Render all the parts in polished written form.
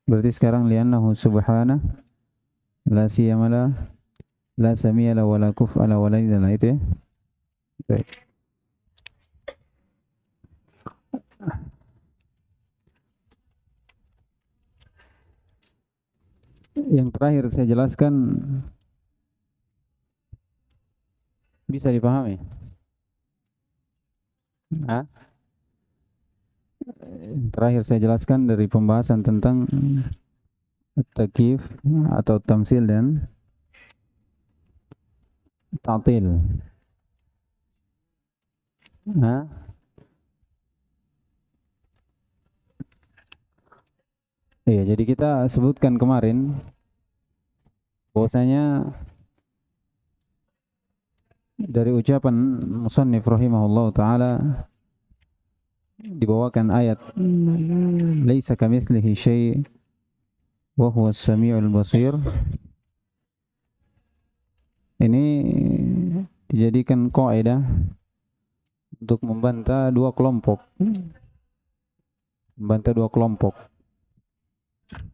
Berarti sekarang li'annahu subhanahu la siyamala la samiyala wala kuf'ala wala idala, itu ya. Baik. Yang terakhir saya jelaskan bisa dipahami. Nah, yang terakhir saya jelaskan dari pembahasan tentang takyif atau tamsil dan ta'til. Nah, iya, jadi kita sebutkan kemarin bahwasanya dari ucapan musannif rahimahullah taala dibawakan ayat laisa kamitslihi syai' wa huwas samiul basir. Ini dijadikan kaidah untuk membantah dua kelompok. Membantah dua kelompok.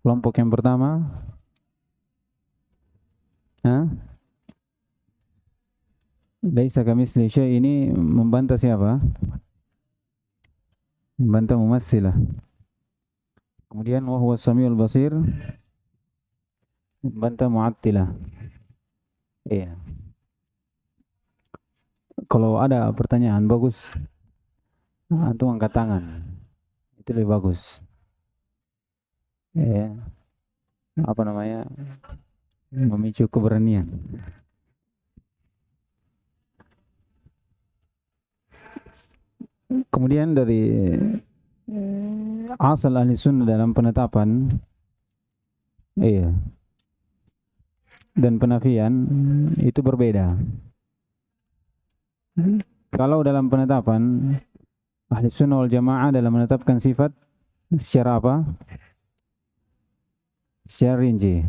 Kelompok yang pertama, laisa kamitslihi syai' ini membantah siapa? Membantah mumatsilah. Kemudian wa huwas samiul basir membantah mu'attilah. Iya. Kalau ada pertanyaan bagus, antum angkat tangan. Itu lebih bagus. Ya. Apa namanya? Memicu keberanian. Kemudian dari asal ahli sunnah dalam penetapan, iya, dan penafian itu berbeda. Kalau dalam penetapan ahli sunnah wal jamaah dalam menetapkan sifat secara apa? Secara rinci.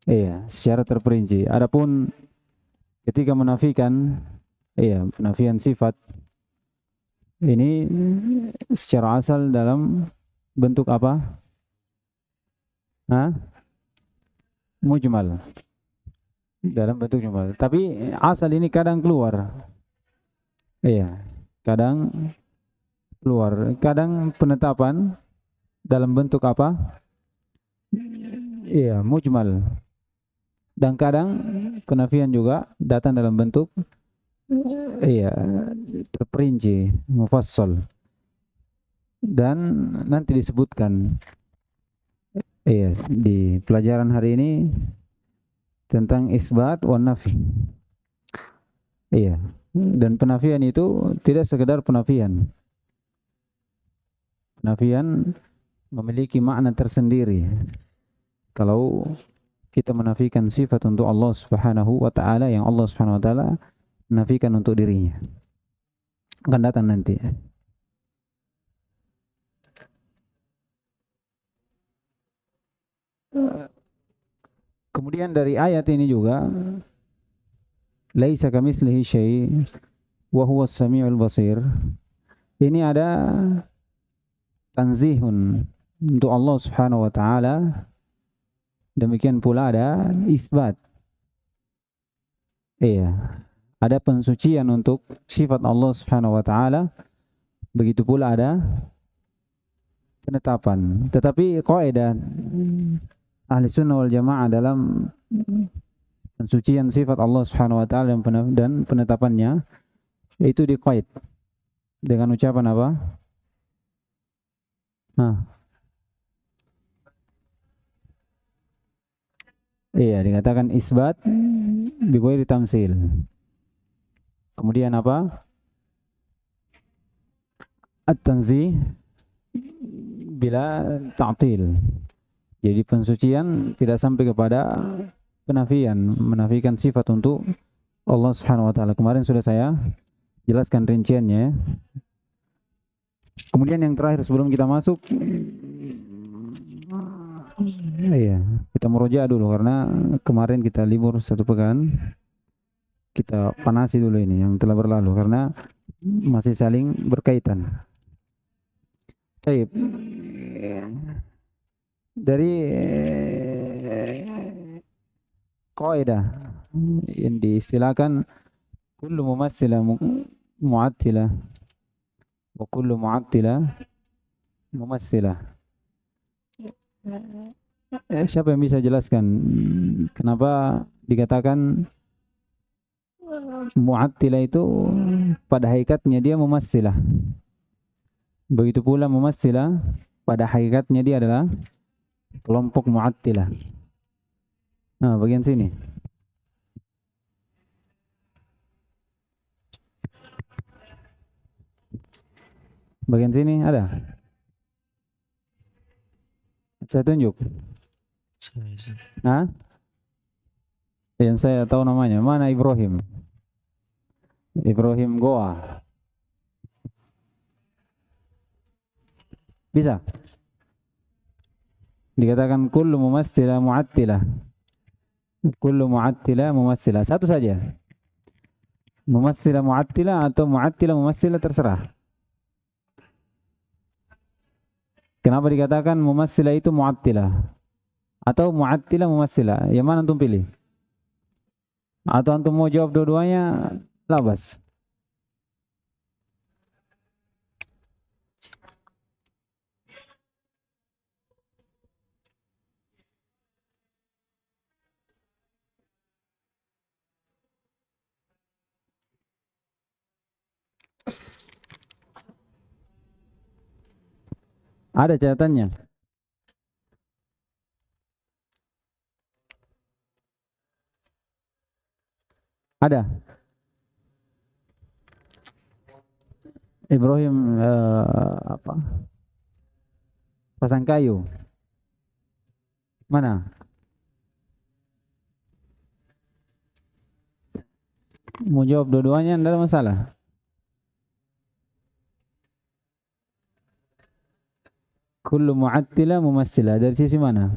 Iya, secara terperinci. Adapun ketika menafikan, iya, penafian sifat ini secara asal dalam bentuk apa? Mujmal. Dalam bentuk mujmal. Tapi asal ini kadang keluar. Iya, kadang keluar. Kadang penetapan dalam bentuk apa? Iya, mujmal. Dan kadang penafian juga datang dalam bentuk iya, terperinci, mufassal. Dan nanti disebutkan iya, di pelajaran hari ini tentang isbat wa nafi. Iya. Dan penafian itu tidak sekedar penafian. Penafian memiliki makna tersendiri. Kalau kita menafikan sifat untuk Allah Subhanahu wa taala yang Allah Subhanahu wa taala menafikan untuk dirinya. Akan datang nanti. Kemudian dari ayat ini juga laisa kamitslihi syai' wa huwas samiul basir. Ini ada tanzihun untuk Allah Subhanahu wa taala. Demikian pula ada isbat. Iya. Ada pensucian untuk sifat Allah Subhanahu wa taala. Begitu pula ada penetapan. Tetapi kaidah ahli sunnah wal jamaah dalam pensucian sifat Allah Subhanahu wa taala dan penetapannya itu diqaid dengan ucapan apa? Iya, dikatakan isbat bi ghairi tamsil. Kemudian apa? At-tanzih bila ta'til. Jadi pensucian tidak sampai kepada penafian, menafikan sifat untuk Allah Subhanahu wa taala. Kemarin sudah saya jelaskan rinciannya. Kemudian yang terakhir sebelum kita masuk, iya, kita murojaah dulu karena kemarin kita libur satu pekan. Kita panasi dulu ini yang telah berlalu karena masih saling berkaitan. Baik. dari kaidah yang diistilahkan kullu mumatsilah mu'attilah wa kullu mu'attilah mumatsilah. Siapa yang bisa jelaskan kenapa dikatakan mu'attilah itu pada hakikatnya dia mumatsilah? Begitu pula mumatsilah pada hakikatnya dia adalah kelompok mu'attilah. Nah, bagian sini. Bagian sini ada. Saya tunjuk. Hah? Yang saya tahu namanya. Mana Ibrahim? Ibrahim Goa. Bisa? Dikatakan kullu mumatsilah mu'attilah. Kullu mu'attilah mumatsilah. Satu saja. Mumatsilah mu'attilah atau mu'attilah mumatsilah terserah. Kenapa dikatakan mumatsilah itu mu'attilah atau mu'attilah mumatsilah? Yang mana antum pilih? Atau antum mau jawab dua-duanya? Labas. Ada catatannya. Ada. Ibrahim apa? Pasang kayu. Mana? Mau jawab dua-duanya tidak ada masalah. Kullu mu'attilah mumatsilah. Dari sisi mana?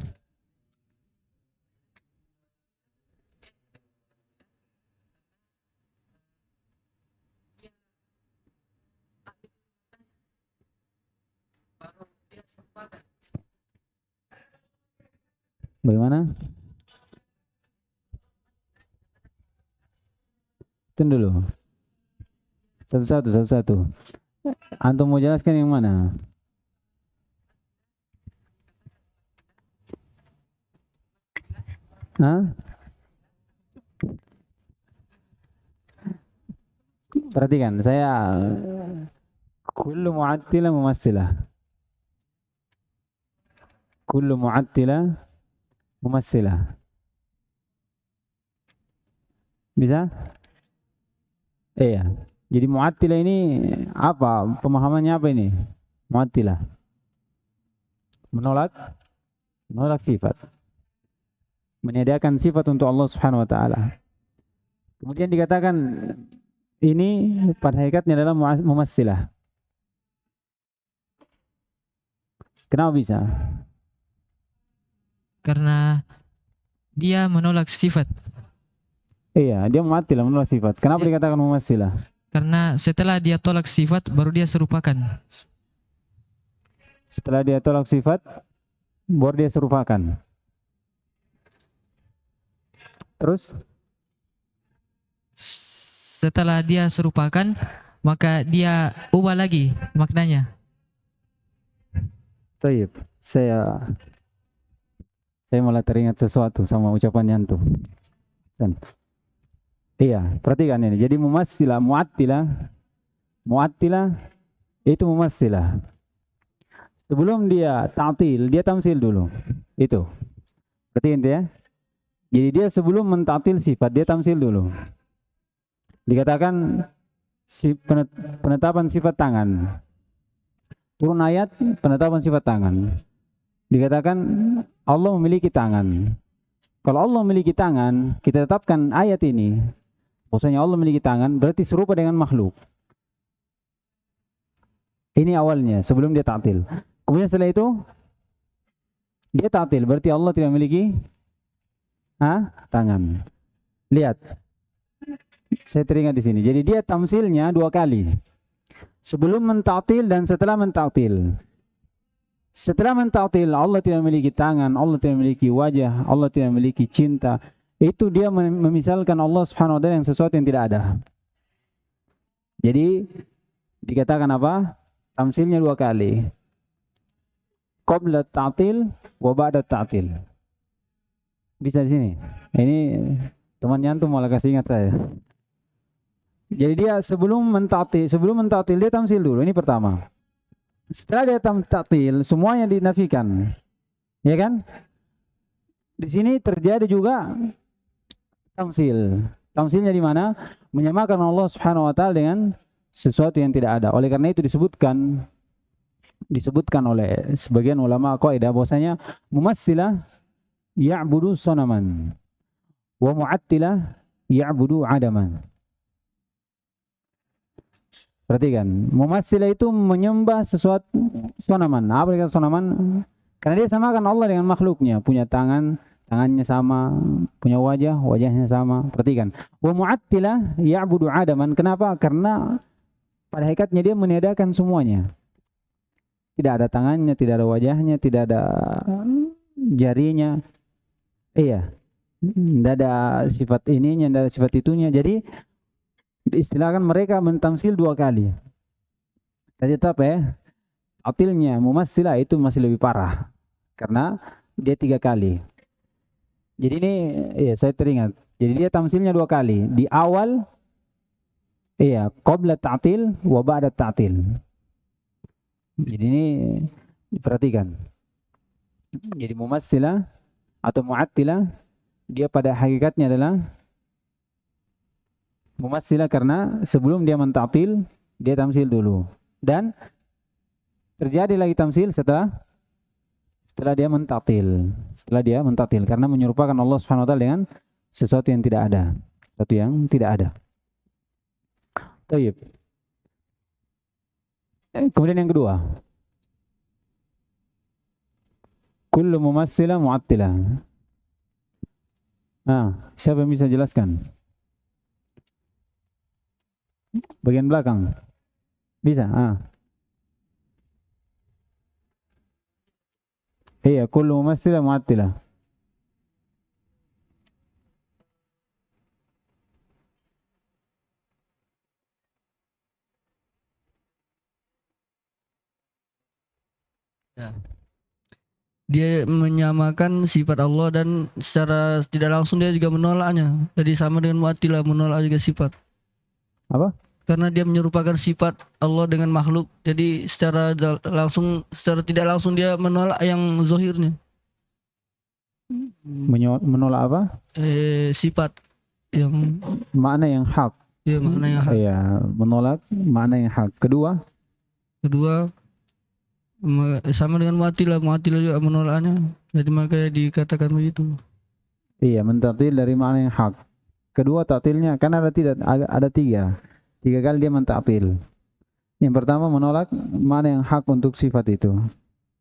Bagaimana? Tunggu dulu. Satu-satu. Antum mau jelaskan yang mana? Hah? Perhatikan, saya kullu mu'attilah mumatsilah. Kullu mu'attilah mumatsilah. Bisa? Iya. Jadi mu'attilah ini apa? Pemahamannya apa ini? Mu'attilah. Menolak sifat. Meniadakan sifat untuk Allah Subhanahu wa taala. Kemudian dikatakan ini pada hakikatnya adalah mumatsilah. Kenapa bisa? Karena dia menolak sifat. Iya, dia mu'attilah, menolak sifat. Kenapa dikatakan mumatsilah? Karena setelah dia tolak sifat, baru dia serupakan. Setelah dia tolak sifat, baru dia serupakan. Terus? Setelah dia serupakan, maka dia ubah lagi maknanya. Taib, saya malah teringat sesuatu sama ucapan antum. Iya, perhatikan ini. Jadi mumatsilah, mu'attilah itu mumatsilah. Sebelum dia ta'til, dia tamsil dulu. Itu. Perhatikan ya. Jadi dia sebelum mentaktil sifat, dia tamsil dulu. Dikatakan penetapan sifat tangan. Turun ayat penetapan sifat tangan. Dikatakan Allah memiliki tangan. Kalau Allah memiliki tangan, kita tetapkan ayat ini. Maksudnya Allah memiliki tangan, berarti serupa dengan makhluk. Ini awalnya, sebelum dia ta'til. Kemudian setelah itu, dia ta'til, berarti Allah tidak memiliki tangan. Lihat, saya teringat di sini. Jadi dia tamsilnya dua kali. Sebelum mentaktil dan setelah mentaktil. Setelah menta'til, Allah tidak memiliki tangan, Allah tidak memiliki wajah, Allah tidak memiliki cinta. Itu dia memisalkan Allah Subhanahu wa taala yang sesuatu yang tidak ada. Jadi dikatakan apa? Tamsilnya 2 kali. Qabla ta'til wa ba'da ta'til. Bisa di sini. Ini teman nyantum malah kasih ingat saya. Jadi dia sebelum menta'til dia tamsil dulu. Ini pertama. Setelah dia ta'til, semuanya dinafikan. Ya kan? Di sini terjadi juga tamsil. Tamsilnya di mana? Menyamakan Allah Subhanahu wa taala dengan sesuatu yang tidak ada. Oleh karena itu disebutkan oleh sebagian ulama kaidah bahwasanya mumatsilah ya'budu sonaman wa mu'attilah ya'budu adaman. Perhatikan, mumatsilah itu menyembah sesuatu sonaman. Apa itu sonaman? Karena dia samakan Allah dengan makhluknya, punya tangan, tangannya sama, punya wajah, wajahnya sama. Perhatikan. Wa mu'attilah ya'budu adaman. Kenapa? Karena pada hakikatnya dia meniadakan semuanya. Tidak ada tangannya, tidak ada wajahnya, tidak ada jarinya. Iya. Tidak ada sifat ininya, tidak ada sifat itunya. Jadi diistilahkan mereka mentamsil 2 kali. Tapi tetap ya, atilnya mumatsilah itu masih lebih parah. Karena dia 3 kali. Jadi ini ya saya teringat. Jadi dia tamsilnya 2 kali. Di awal iya, qabla ta'til wa ba'da ta'til. Jadi ini diperhatikan. Jadi mumatsilah atau mu'attilah dia pada hakikatnya adalah mumatsilah karena sebelum dia menta'til dia tamsil dulu. Dan terjadi lagi tamsil setelah dia menta'til. Setelah dia menta'til karena menyerupakan Allah Subhanahu wa taala dengan sesuatu yang tidak ada. Sesuatu yang tidak ada. Baik. Kemudian yang kedua. Kullu mumatsilah mu'attilah. Siapa yang bisa jelaskan? Bagian belakang. Bisa? Iya, kullu mumatsilah mu'attilah. Ya. Dia menyamakan sifat Allah dan secara tidak langsung dia juga menolaknya. Jadi sama dengan mu'attilah, menolak juga sifat. Apa? Karena dia menyerupakan sifat Allah dengan makhluk. Jadi secara tidak langsung dia menolak yang zahirnya. Menolak apa? Sifat yang makna yang hak. Ya, makna yang hak. Iya, menolak makna yang hak. Kedua sama dengan mu'attilah juga menolaknya. Jadi makanya dikatakan begitu. Iya, mentaktil dari makna yang hak. Kedua taktilnya kan ada 3 kali dia mentaktil. Yang pertama menolak makna yang hak untuk sifat itu.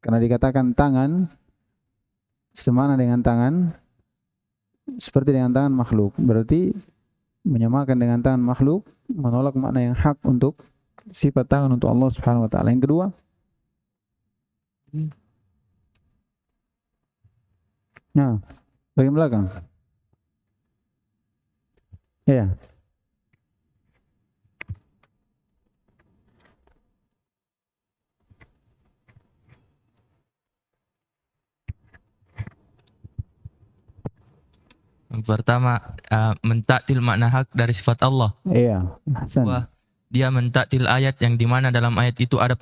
Karena dikatakan tangan semana dengan tangan seperti dengan tangan makhluk. Berarti menyamakan dengan tangan makhluk, menolak makna yang hak untuk sifat tangan untuk Allah Subhanahu wa taala. Yang kedua, bagian belakang. Ya. Yang pertama, mentaktil makna hak dari sifat Allah. Iya. Kedua, dia mentaktil ayat yang dimana dalam ayat itu ada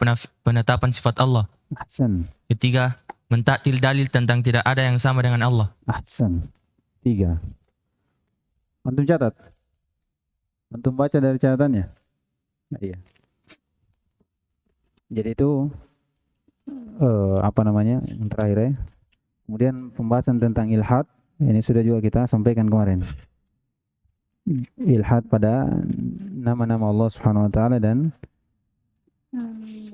penetapan sifat Allah. Ahsan. Ketiga, mentaktil dalil tentang tidak ada yang sama dengan Allah. Ahsan. 3. Antum catat. Antum baca dari catatannya. Iya. Jadi itu yang terakhir ya. Kemudian pembahasan tentang ilhad. Ini sudah juga kita sampaikan kemarin. Ilhad pada nama-nama Allah Subhanahu wa taala dan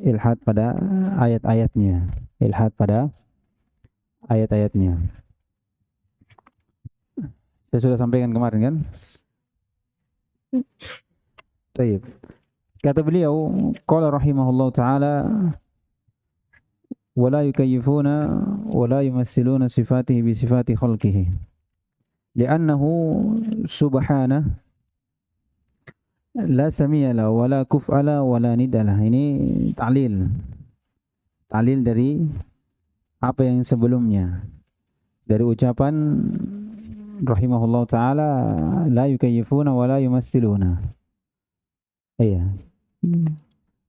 ilhad pada ayat-ayatnya. Ilhad pada ayat-ayatnya. Saya sudah sampaikan kemarin kan? Baik. Kata beliau, qala rahimahullah taala wala yukayyifuna wala yumassiluna sifatihi bi sifati khalqihi li'annahu subhanahu la samiyala wala kuf'ala wala nidala. Ini ta'lil dari apa yang sebelumnya, dari ucapan rahimahullah ta'ala la yukayyifuna wala yumassiluna. Iya.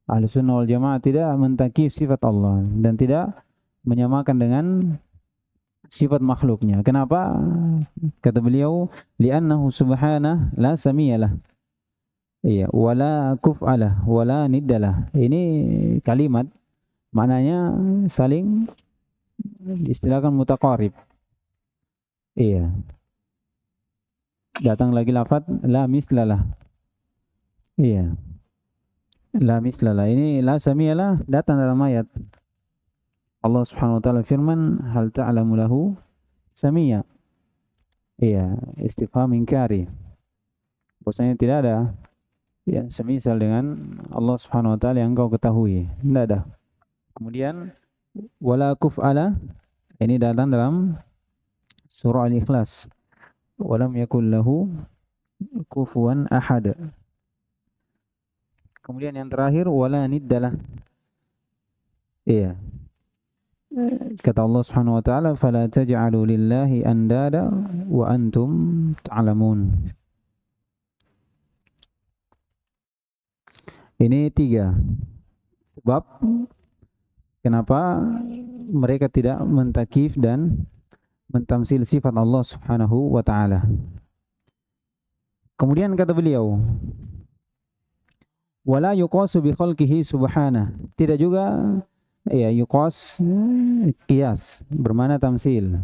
Ahlussunnah wal jamaah tidak mentakif sifat Allah dan tidak menyamakan dengan sifat makhluknya. Kenapa? Kata beliau, li'annahu subhanahu la samiyalah. Iya, wala kuf'alah, wala niddalah. Ini kalimat maknanya saling diistilahkan mutaqarib. Iya. Datang lagi lafaz la mislalah. Iya. La mislalah. Ini la samiyalah datang dalam ayat. Allah Subhanahu wa taala firman, hal ta'lamu lahu samia. Iya, istifham inkari. Bahwasanya tidak ada yang semisal dengan Allah Subhanahu wa taala yang engkau ketahui. Tidak ada. Kemudian wala kuf'ala, ini datang dalam surah Al-Ikhlas. Walam yakul lahu kufuwan ahad. Kemudian yang terakhir wala niddalah. Iya. Kata Allah Subhanahu wa taala, fala taj'alu lillahi andada wa antum ta'lamun. Ini 3 sebab kenapa mereka tidak mentakif dan mentamsil sifat Allah Subhanahu wa taala. Kemudian kata beliau, wala yuqasu bi khalqihi subhanahu. Tidak juga ya yuqas, qiyas bermakna tamsil.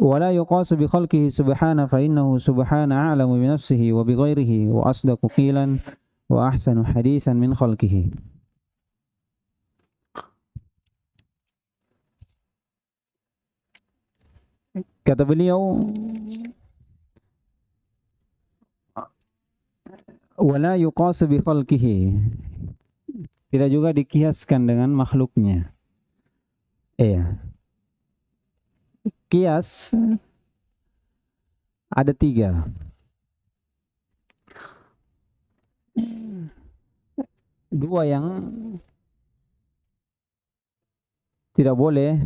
ولا يقاس بخلقه سبحانه فإنه سبحانه أعلم بنفسه وبغيره وأصدق قيلا وأحسن حديثا من خلقه. Kata beliau, wala yuqasu bi khalqihi. Tidak juga dikiaskan dengan makhluknya. Iya. Kias ada 3. Dua yang tidak boleh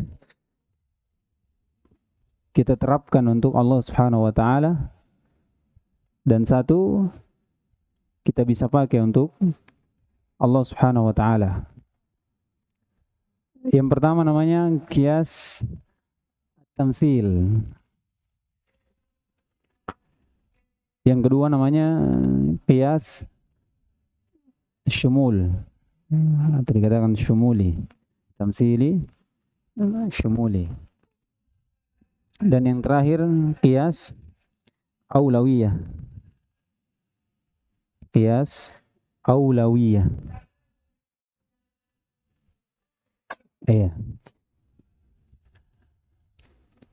kita terapkan untuk Allah Subhanahu wa taala, dan 1 kita bisa pakai untuk Allah Subhanahu wa taala. Yang pertama namanya kias tamsil. Yang kedua namanya qiyas syumul. Atau dikatakan syumuli. Tamsili, syumuli. Dan yang terakhir qiyas aulawiyah. Qiyas aulawiyah. Iya.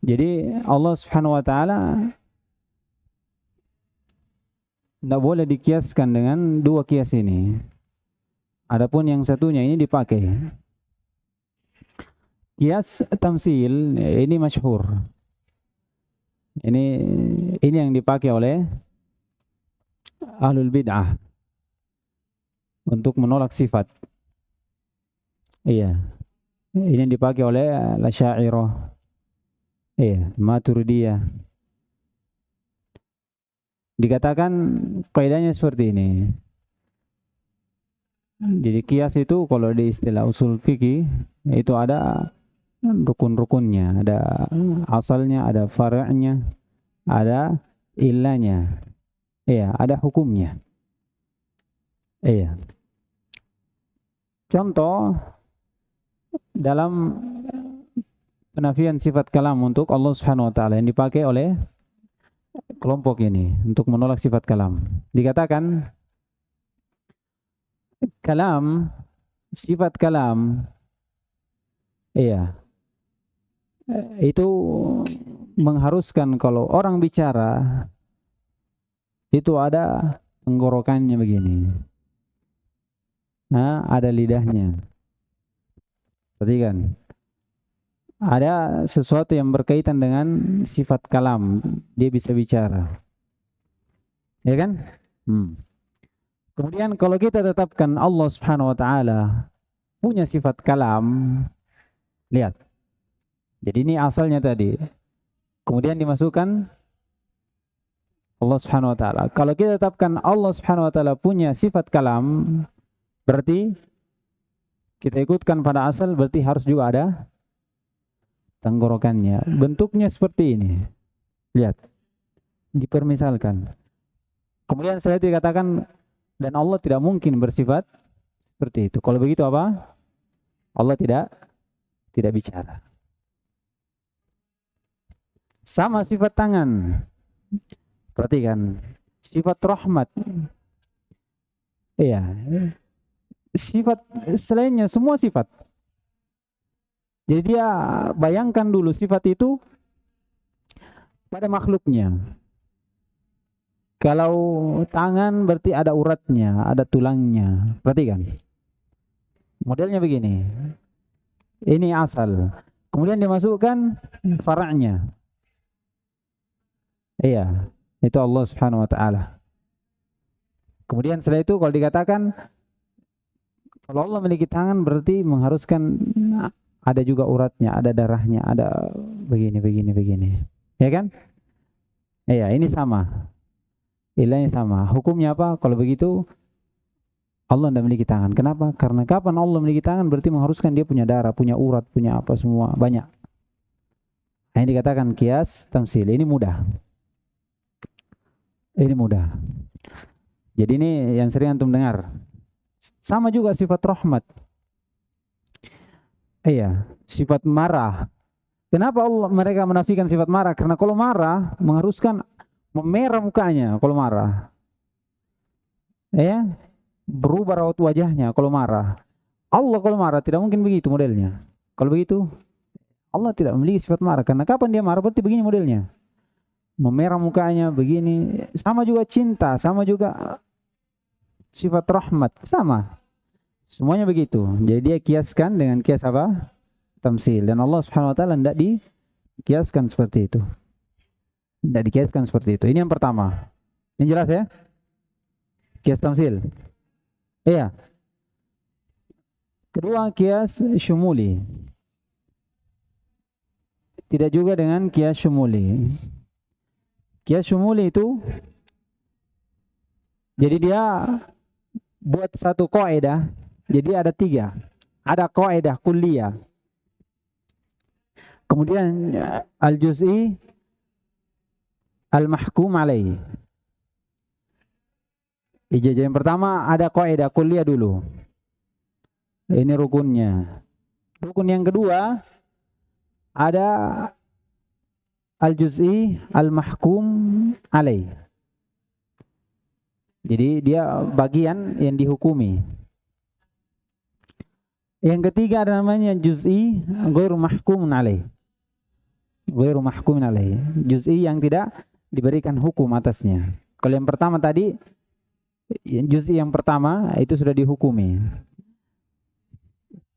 Jadi Allah Subhanahu wa taala tidak boleh dikiaskan dengan 2 kias ini. Adapun yang satunya ini dipakai. Kias tamsil ini masyhur. Ini yang dipakai oleh ahlul bid'ah untuk menolak sifat. Iya. Ini yang dipakai oleh Asy'ariyah. Iya, Maturidiyah. Dikatakan kaidahnya seperti ini. Jadi kias itu kalau di istilah usul fikih itu ada rukun-rukunnya, ada asalnya, ada far'nya, ada illanya. Iya, ada hukumnya. Iya. Contoh dalam penafian sifat kalam untuk Allah Subhanahu wa taala yang dipakai oleh kelompok ini untuk menolak sifat kalam. Dikatakan kalam, sifat kalam, iya, itu mengharuskan kalau orang bicara itu ada tenggorokannya begini. Nah, ada lidahnya. Perhatikan. Ada sesuatu yang berkaitan dengan sifat kalam. Dia bisa bicara. Ya kan? Kemudian kalau kita tetapkan Allah Subhanahu wa taala punya sifat kalam, lihat. Jadi ini asalnya tadi. Kemudian dimasukkan Allah Subhanahu wa taala. Kalau kita tetapkan Allah Subhanahu wa taala punya sifat kalam, berarti kita ikutkan pada asal, berarti harus juga ada tenggorokannya. Bentuknya seperti ini. Lihat. Dipermisalkan. Kemudian setelah itu dikatakan dan Allah tidak mungkin bersifat seperti itu. Kalau begitu apa? Allah tidak bicara. Sama sifat tangan. Perhatikan. Sifat rahmat. Iya. Sifat selainnya semua sifat. Jadi dia bayangkan dulu sifat itu pada makhluknya. Kalau tangan berarti ada uratnya, ada tulangnya. Perhatikan. Modelnya begini. Ini asal. Kemudian dimasukkan fara'nya. Iya, itu Allah Subhanahu wa taala. Kemudian setelah itu kalau dikatakan kalau Allah memiliki tangan berarti mengharuskan ada juga uratnya, ada darahnya, ada begini. Ya kan? Iya, ini sama. Ilahnya sama. Hukumnya apa? Kalau begitu Allah tidak memiliki tangan. Kenapa? Karena kapan Allah memiliki tangan berarti mengharuskan dia punya darah, punya urat, punya apa semua, banyak. Nah, ini dikatakan kias tamsil. Ini mudah. Ini mudah. Jadi ini yang sering antum dengar. Sama juga sifat rahmat. Iya, sifat marah. Kenapa mereka menafikan sifat marah? Karena kalau marah mengharuskan memerah mukanya kalau marah. Ya, berubah raut wajahnya kalau marah. Allah kalau marah tidak mungkin begitu modelnya. Kalau begitu Allah tidak memiliki sifat marah. Karena kapan dia marah berarti begini modelnya. Memerah mukanya begini. Sama juga cinta, sama juga sifat rahmat, sama. Semuanya begitu. Jadi dia kiaskan dengan kias apa? Tamsil. Dan Allah Subhanahu wa taala tidak dikiaskan seperti itu. Tidak dikiaskan seperti itu. Ini yang pertama. Yang jelas ya? Kias tamsil. Iya. Kedua, kias syumuli. Tidak juga dengan kias syumuli. Kias syumuli itu jadi dia buat satu kaidah. Jadi ada 3. Ada kaidah kulliyah. Kemudian al-juz'i, al-mahkum alaih. Jadi yang pertama ada kaidah kulliyah dulu. Ini rukunnya. Rukun yang kedua ada al-juz'i, al-mahkum alaih. Jadi dia bagian yang dihukumi. Yang ketiga ada namanya juz'i ghairu mahkumun alaih. Ghairu mahkumun alaih. Juz'i yang tidak diberikan hukum atasnya. Kalau yang pertama tadi, juz'i yang pertama itu sudah dihukumi.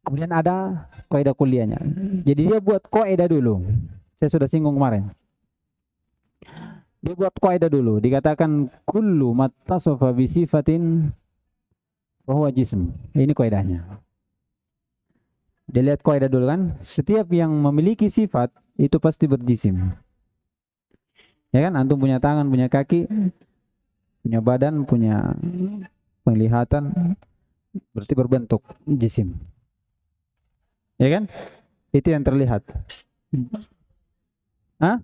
Kemudian ada kaidah kuliahnya. Jadi dia buat kaidah dulu. Saya sudah singgung kemarin. Dia buat kaidah dulu. Dikatakan kullu mattasafa bi sifatin fa huwa jism. Ini kaidahnya. Dia lihat kaidah dulu kan. Setiap yang memiliki sifat itu pasti berjisim. Ya kan? Antum punya tangan, punya kaki, punya badan, punya penglihatan, berarti berbentuk jisim. Ya kan? Itu yang terlihat. Hah?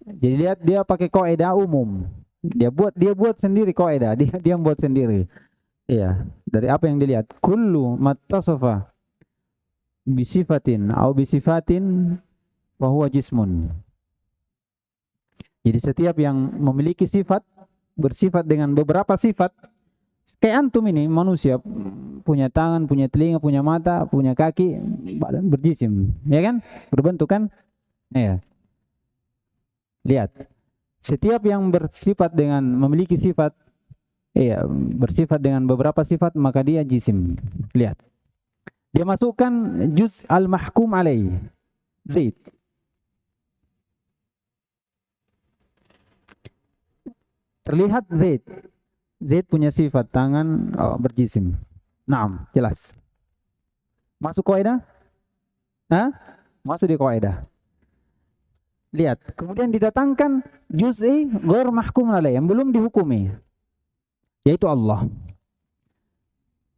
Jadi lihat dia pakai kaidah umum. Dia buat sendiri kaidah, dia buat sendiri. Iya, dari apa yang dilihat? Kullu mattasafa bi sifatin au bi sifatin fa huwa jismun. Jadi setiap yang memiliki sifat, bersifat dengan beberapa sifat, kayak antum ini manusia, punya tangan, punya telinga, punya mata, punya kaki, badan berjisim, ya kan? Berbentuk kan? Ya. Lihat, setiap yang bersifat dengan memiliki sifat Iya, bersifat dengan beberapa sifat maka dia jisim. Lihat. Dia masukkan juz al-mahkum alaih. Zaid. Terlihat Zaid. Zaid punya sifat tangan berjisim. Naam, jelas. Masuk kaidah? Hah? Masuk di kaidah. Lihat, kemudian didatangkan juz'i ghair mahkum alaih yang belum dihukumi, yaitu Allah.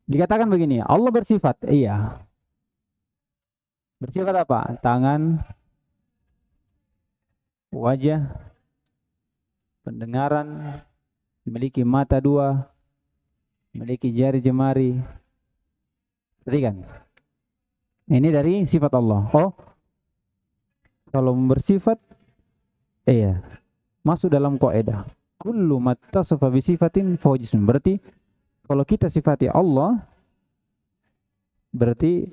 Dikatakan begini, Allah bersifat, iya. Bersifat apa? Tangan, wajah, pendengaran, memiliki mata dua, memiliki jari jemari. Perhatikan. Ini dari sifat Allah. Oh, kalau bersifat, iya, masuk dalam kaidah. Kullu mattasafa bi sifatin fa jism. Berarti kalau kita sifati Allah, berarti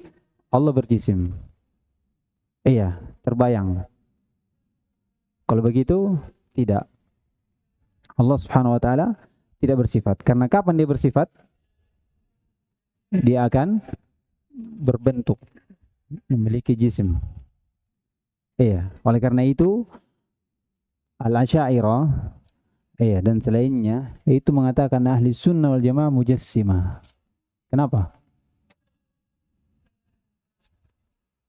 Allah berjisim. Iya, terbayang. Kalau begitu, tidak. Allah Subhanahu wa taala tidak bersifat. Karena kapan dia bersifat? Dia akan berbentuk, memiliki jisim. Iya, oleh karena itu Al-Asy'ariyah, iya, dan selainnya itu mengatakan ahli sunnah wal jamaah mujassimah. Kenapa?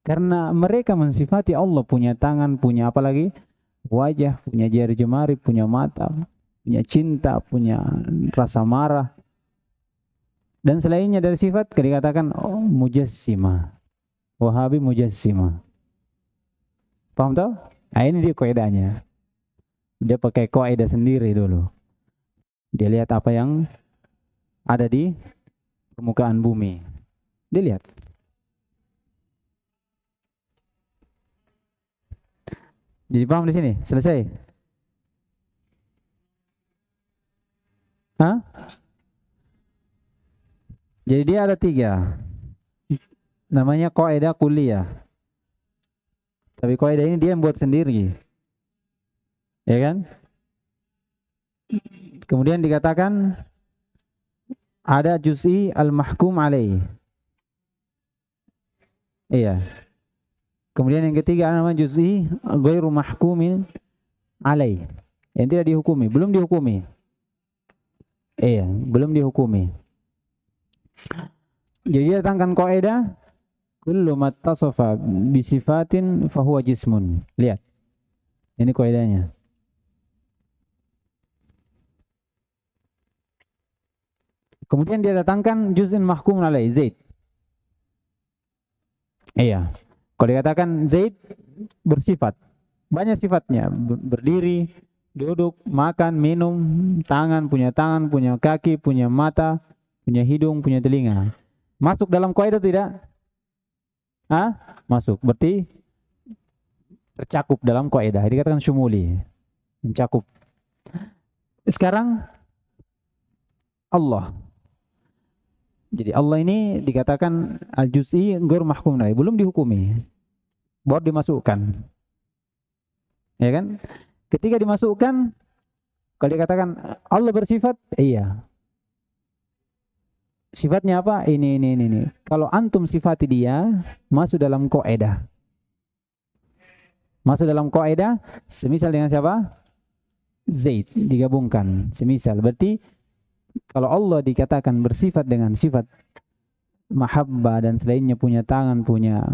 Karena mereka mensifati Allah punya tangan, punya apa lagi? Wajah, punya jari jemari, punya mata, punya cinta, punya rasa marah. Dan selainnya dari sifat dikatakan mujassimah. Wahabi mujassimah. Paham tak? Nah, ini dia kaidahnya. Dia pakai kaidah sendiri dulu. Dia lihat apa yang ada di permukaan bumi. Dia lihat. Jadi paham di sini? Selesai? Hah? Jadi dia ada 3. Namanya kaidah kuliah. Tapi kaidah ini dia yang buat sendiri. Ya kan? Kemudian dikatakan ada juz'i al-mahkum alaih. Iya. Kemudian yang ketiga namanya juz'i ghairu mahkumin alaih. Yang tidak dihukumi, belum dihukumi. Iya, belum dihukumi. Jadi datangkan kaidah kullu mattasafa bi sifatin fahuwa jismun. Lihat. Ini kaidahnya. Kemudian dia datangkan juz'in mahkum alaih Zaid. Iya. Kalau dikatakan Zaid bersifat, banyak sifatnya, berdiri, duduk, makan, minum, tangan, punya kaki, punya mata, punya hidung, punya telinga. Masuk dalam kaidah tidak? Hah? Masuk. Berarti tercakup dalam kaidah. Dikatakan syumuli. Mencakup. Sekarang Allah. Jadi Allah ini dikatakan al-juz'i ghairu mahkum alaih, belum dihukumi. Baru dimasukkan. Ya kan? Ketika dimasukkan, kalau dikatakan Allah bersifat, iya. Sifatnya apa? Ini. Kalau antum sifati dia, masuk dalam kaidah. Masuk dalam kaidah, semisal dengan siapa? Zaid, digabungkan. Semisal, berarti kalau Allah dikatakan bersifat dengan sifat mahabbah dan selainnya, punya tangan, punya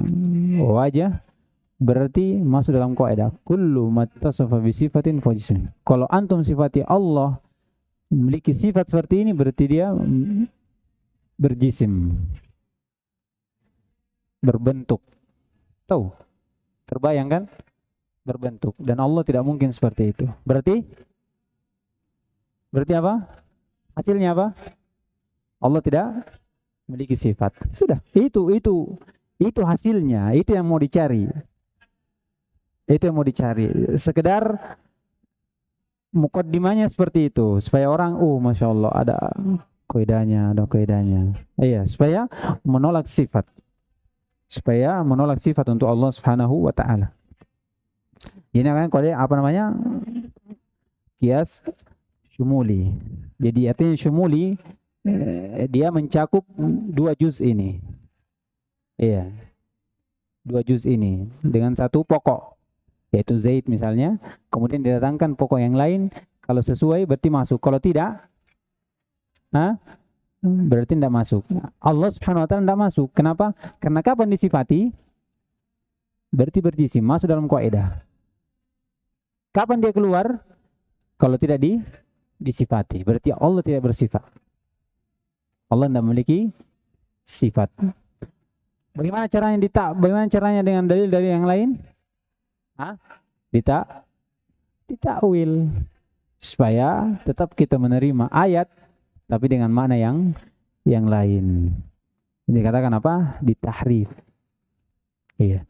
wajah, berarti masuk dalam kaidah kullu mattasafa bi sifatin fa jism. Kalau antum sifati Allah memiliki sifat seperti ini, berarti dia berjisim, berbentuk. Tahu? Terbayang kan? Berbentuk. Dan Allah tidak mungkin seperti itu. Berarti apa? Hasilnya apa? Allah tidak memiliki sifat. Sudah, itu hasilnya, itu yang mau dicari. Itu yang mau dicari. Sekedar mukaddimahnya seperti itu, supaya orang, masya Allah ada kaidahnya. Iya, supaya menolak sifat. Supaya menolak sifat untuk Allah Subhanahu wa taala. Ini kan kode apa namanya? Qiyas syumuli. Jadi artinya syumuli dia mencakup 2 juz ini. Iya. 2 juz ini dengan satu pokok yaitu Zaid misalnya, kemudian didatangkan pokok yang lain, kalau sesuai berarti masuk, kalau tidak berarti tidak masuk. Allah Subhanahu wa taala tidak masuk. Kenapa? Karena kapan disifati? Berarti berjisim, masuk dalam kaidah. Kapan dia keluar? Kalau tidak disifati, berarti Allah tidak bersifat. Allah tidak memiliki sifat. Bagaimana caranya dengan dalil-dalil yang lain? Ditakwil supaya tetap kita menerima ayat tapi dengan makna yang lain. Ini dikatakan apa? Ditahrif. Iya.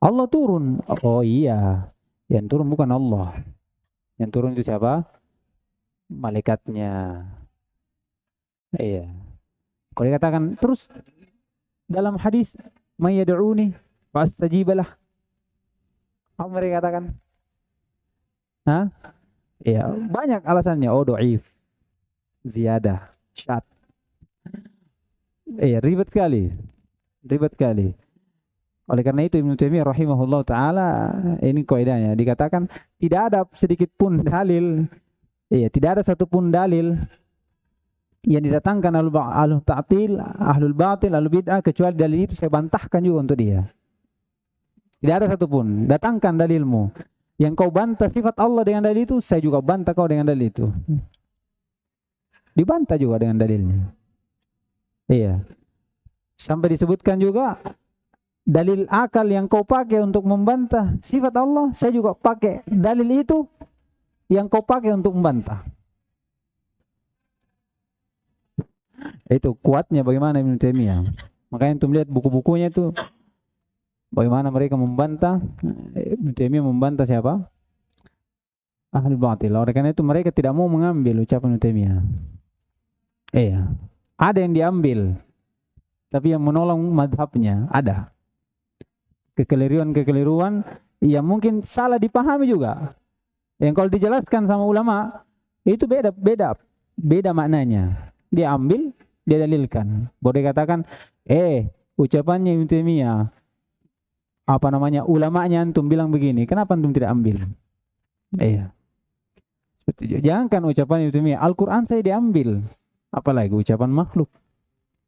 Allah turun. Oh iya. Yang turun bukan Allah. Yang turun itu siapa? Malaikatnya. Iya. Kalau dikatakan terus dalam hadis may yad'uni fastajibalah. Apa mereka katakan? Ya, banyak alasannya. Oh, dhaif, ziyadah, syad. Ribet sekali. Oleh karena itu Ibnu Taimiyah rahimahullah taala, ini kaidahnya, dikatakan tidak ada sedikit pun dalil, tidak ada satupun dalil yang didatangkan ahlul ta'til, ahlul batil, ahlul bid'ah, kecuali dalil itu saya bantahkan juga untuk dia. Tidak ada satupun. Datangkan dalilmu. Yang kau bantah sifat Allah dengan dalil itu, saya juga bantah kau dengan dalil itu. Dibantah juga dengan dalilnya. Iya. Sampai disebutkan juga dalil akal yang kau pakai untuk membantah sifat Allah, saya juga pakai dalil itu yang kau pakai untuk membantah. Itu kuatnya bagaimana Ibnu Taimiyah. Makanya antum lihat buku-bukunya itu bagaimana mereka membantah. Ibnu Taimiyah membantah siapa? Ahlul batil. Oleh karena itu mereka tidak mau mengambil ucapan Ibnu Taimiyah. Ada yang diambil, tapi yang menolong madhabnya ada. Kekeliruan yang mungkin salah dipahami juga. Yang kalau dijelaskan sama ulama itu beda maknanya. Dia ambil, dia dalilkan. Boleh katakan, ucapannya Ibnu Taimiyah, ulamanya antum bilang begini, kenapa antum tidak ambil? Jangankan ucapan Ibnu Taimiyah, Al-Quran saya diambil, apalagi ucapan makhluk.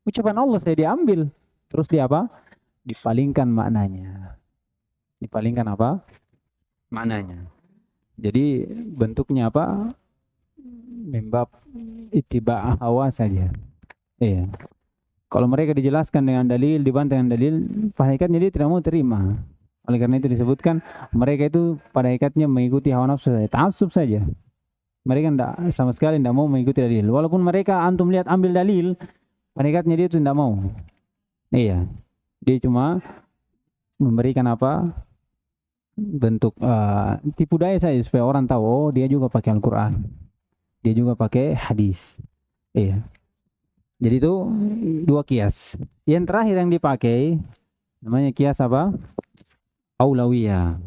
Ucapan Allah saya diambil, terus dia apa? Dipalingkan maknanya. Dipalingkan apa? Maknanya. Jadi bentuknya apa? Membab ittiba' hawa saja. Kalau mereka dijelaskan dengan dalil, dibantah dengan dalil, pada hakikatnya dia tidak mau terima. Oleh karena itu disebutkan mereka itu pada hakikatnya mengikuti hawa nafsu saja, ta'assub saja. Mereka sama sekali tidak mau mengikuti dalil. Walaupun mereka antum lihat ambil dalil, pada hakikatnya dia itu tidak mau. Dia cuma memberikan apa? Bentuk tipu daya saja supaya orang tahu, oh dia juga pakai Al-Quran. Dia juga pakai hadis. Jadi itu 2 kias. Yang terakhir yang dipakai namanya kias apa? Aulawiyah.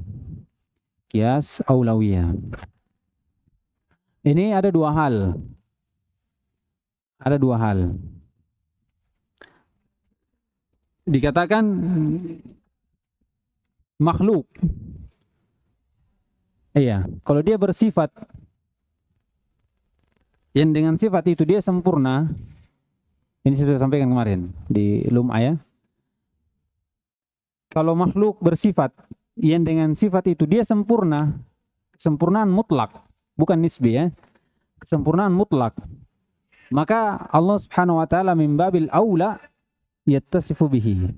Kias aulawiyah. Ini ada 2 hal. Ada 2 hal. Dikatakan makhluk. Kalau dia bersifat yang dengan sifat itu dia sempurna. Ini saya sudah sampaikan kemarin di Lum'ah ya. Kalau makhluk bersifat yang dengan sifat itu dia sempurna, kesempurnaan mutlak, bukan nisbi ya. Kesempurnaan mutlak. Maka Allah Subhanahu wa taala min babil aula yattasifu bihi.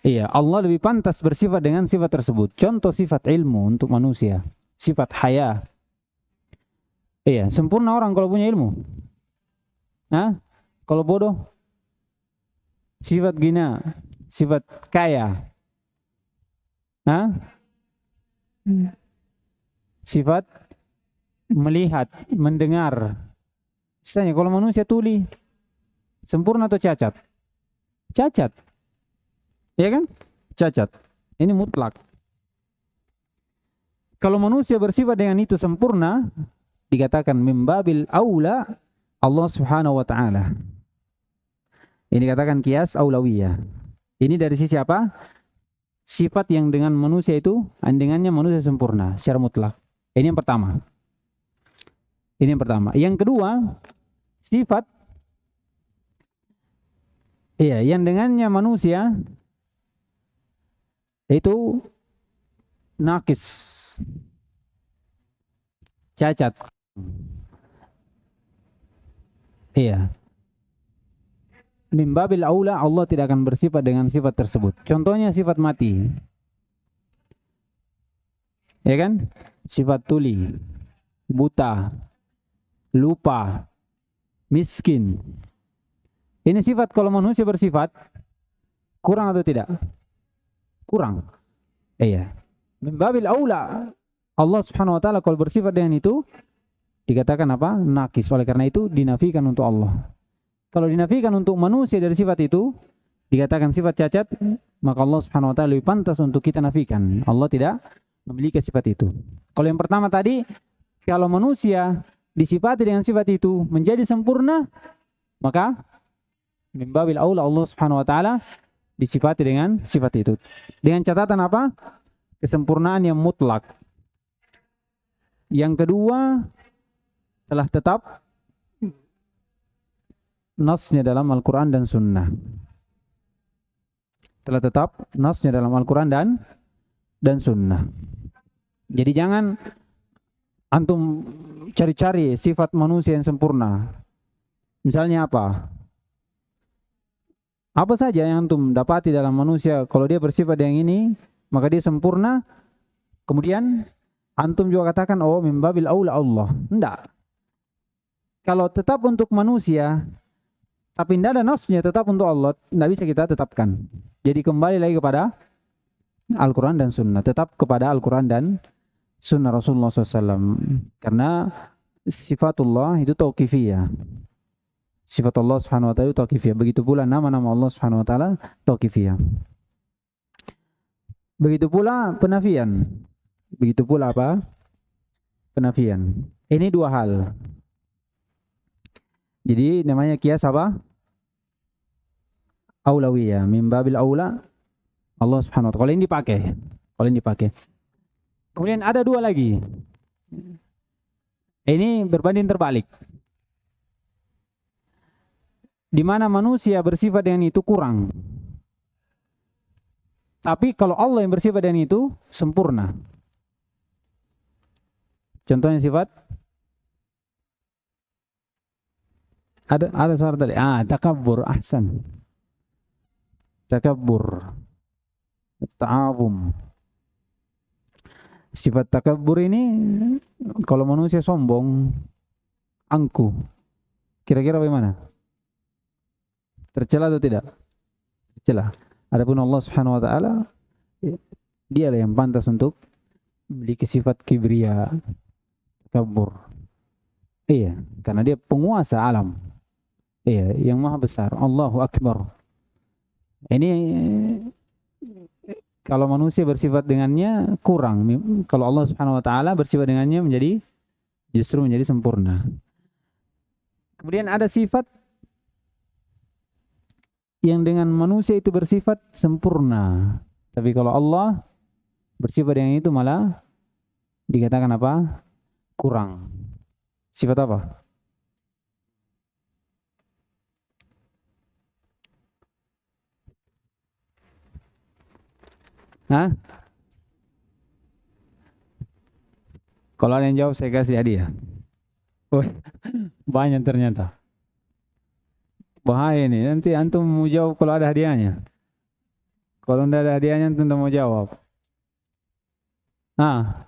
Allah lebih pantas bersifat dengan sifat tersebut. Contoh sifat ilmu untuk manusia, sifat haya. Sempurna orang kalau punya ilmu. Kalau bodoh, sifat gina, sifat kaya, sifat melihat, mendengar. Misalnya kalau manusia tuli, sempurna atau cacat? Cacat. Iya kan? Cacat. Ini mutlak. Kalau manusia bersifat dengan itu sempurna, dikatakan mimbabil aula Allah Subhanahu wa taala. Ini dikatakan kias aulawiyah. Ini dari sisi apa? Sifat yang dengan manusia itu, dengannya manusia sempurna secara mutlak. Ini yang pertama. Ini yang pertama. Yang kedua, sifat yang dengannya manusia itu nakis, cacat. Iya. Mimbabil aula Allah tidak akan bersifat dengan sifat tersebut. Contohnya sifat mati. Ya kan? Sifat tuli, buta, lupa, miskin. Ini sifat kalau manusia bersifat kurang atau tidak? Kurang. Iya. Mimbabil aula Allah Subhanahu wa taala kalau bersifat dengan itu dikatakan apa? Nakis. Oleh karena itu dinafikan untuk Allah. Kalau dinafikan untuk manusia dari sifat itu dikatakan sifat cacat, maka Allah Subhanahu wa taala lebih pantas untuk kita nafikan. Allah tidak memiliki sifat itu. Kalau yang pertama tadi, kalau manusia disifati dengan sifat itu menjadi sempurna, maka mimbabil aula Allah Subhanahu wa taala disifati dengan sifat itu. Dengan catatan apa? Kesempurnaan yang mutlak. Yang kedua, telah tetap nasnya dalam Al-Quran dan Sunnah. Telah tetap nasnya dalam Al-Quran dan Sunnah. Jadi jangan antum cari-cari sifat manusia yang sempurna. Misalnya apa? Apa saja yang antum dapati dalam manusia, kalau dia bersifat yang ini, maka dia sempurna. Kemudian antum juga katakan, oh mimbabil aula Allah. Enggak. Kalau tetap untuk manusia, tapi tidak ada nasnya tetap untuk Allah, tidak bisa kita tetapkan. Jadi kembali lagi kepada Al-Quran dan Sunnah. Tetap kepada Al-Quran dan Sunnah Rasulullah SAW. Karena sifatullah itu tauqifiyah. Sifat Allah Subhanahu wa taala itu tauqifiyah. Begitu pula nama-nama Allah Subhanahu wa taala tauqifiyah. Begitu pula penafian. Begitu pula apa? Penafian. Ini dua hal. Jadi namanya kias apa? Aulawiyah, mimbabil aula Allah Subhanahu wa taala. Kalau ini dipakai. Kalau ini dipakai. Kemudian ada dua lagi. Ini berbanding terbalik. Di mana manusia bersifat dengan itu kurang. Tapi kalau Allah yang bersifat dengan itu sempurna. Contohnya sifat ada suara tadi. Takabbur, ahsan. Takabbur, ta'awum. Sifat takabbur ini kalau manusia sombong, angkuh, kira-kira bagaimana? Tercela atau tidak? Tercela. Adapun Allah Subhanahu wa taala, dialah yang pantas untuk memiliki sifat kibria, takabbur. Iya, karena dia penguasa alam. Iya, yang maha besar. Allahu Akbar. Ini kalau manusia bersifat dengannya kurang. Kalau Allah Subhanahu wa taala bersifat dengannya justru menjadi sempurna. Kemudian ada sifat yang dengan manusia itu bersifat sempurna. Tapi kalau Allah bersifat dengan itu malah dikatakan apa? Kurang. Sifat apa? Hah? Kalau ada yang jawab saya kasih hadiah. Oh, banyak ternyata. Bahaya nih, nanti antum mau jawab kalau ada hadiahnya. Kalau tidak ada hadiahnya antum tidak mau jawab. Hah?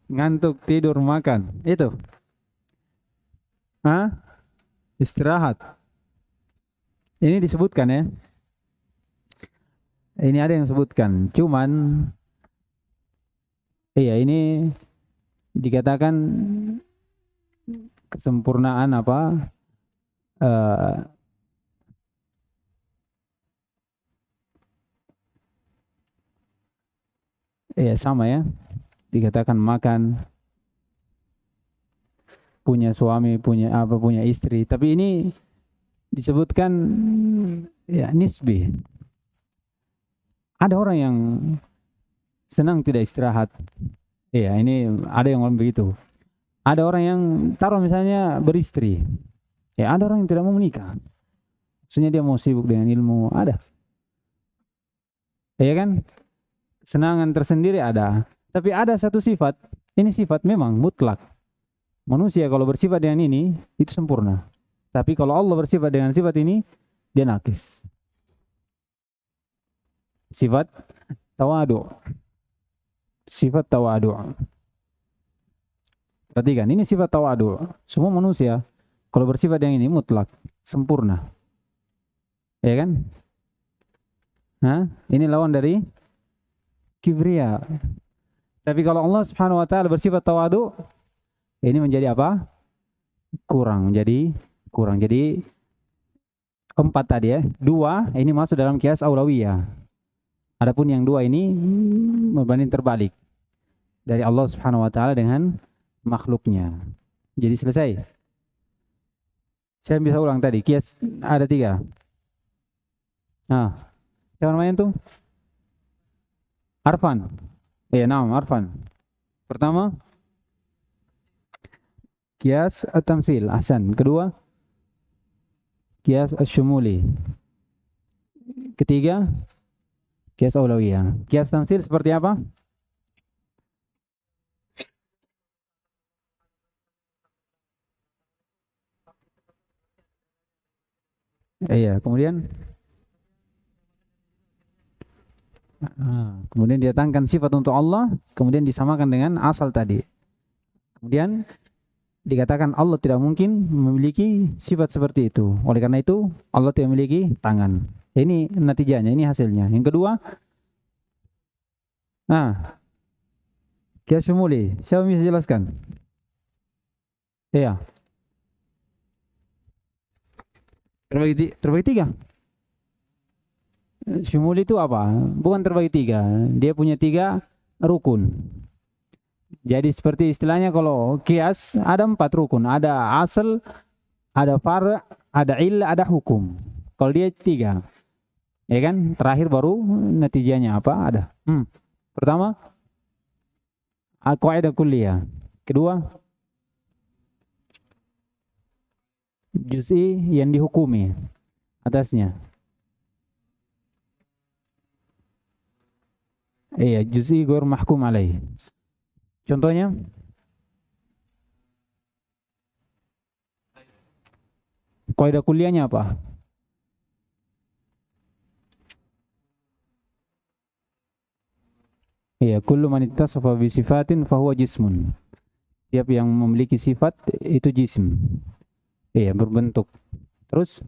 Ngantuk, tidur, makan. Itu. Istirahat. Ini disebutkan ya. Ini ada yang sebutkan. Cuman ini dikatakan kesempurnaan apa? Ya sama ya, dikatakan makan, punya suami, punya apa, punya istri. Tapi ini disebutkan ya nisbi. Ada orang yang senang tidak istirahat. Iya, ini ada yang ngomong begitu. Ada orang yang taruh misalnya beristri. Ya, ada orang yang tidak mau menikah. Maksudnya dia mau sibuk dengan ilmu, ada. Iya kan? Kesenangan tersendiri ada. Tapi ada satu sifat, ini sifat memang mutlak. Manusia kalau bersifat dengan ini, itu sempurna. Tapi kalau Allah bersifat dengan sifat ini, dia nakis. Sifat tawadu. Sifat tawadu. Perhatikan, ini sifat tawadu. Semua manusia kalau bersifat yang ini mutlak, sempurna. Ya kan? Nah, ini lawan dari kibria. Tapi kalau Allah Subhanahu wa taala bersifat tawadu, ini menjadi apa? Kurang. Jadi kurang. Jadi 4 tadi ya. 2 ini masuk dalam kias aulawiyah. Adapun yang 2 ini berbanding terbalik dari Allah Subhanahu wa taala dengan makhluknya. Jadi selesai. Saya bisa ulang tadi, kias ada 3. Nah, siapa namanya tuh? Arfan. Naam, Arfan. Pertama, kias at-tamtsil, ahsan. Kedua, kias asy-syumuli. Ketiga, kias aulawiyah. Kias tamtsil seperti apa? Iya, kemudian kemudian didatangkan sifat untuk Allah, kemudian disamakan dengan asal tadi. Kemudian dikatakan Allah tidak mungkin memiliki sifat seperti itu. Oleh karena itu, Allah tidak memiliki tangan. Ini natijanya, ini hasilnya. Yang kedua, kias syumuli. Siapa bisa jelaskan? Iya. Terbagi 3. Syumuli itu apa? Bukan terbagi 3. Dia punya 3 rukun. Jadi seperti istilahnya kalau kias ada 4 rukun. Ada asal, ada far', ada illah, ada hukum. Kalau dia 3. Ya kan? Terakhir baru natijanya apa? Ada. Pertama, qaidah kulliyah. Kedua, juz'i yang dihukumi atasnya. Iya, juz'i ghair mahkum alaih. Contohnya, kaidah kuliahnya apa? Iya, kullu man ittasafa bi sifatin fahuwa jismun. Tiap yang memiliki sifat itu jisim. Iya, berbentuk. Terus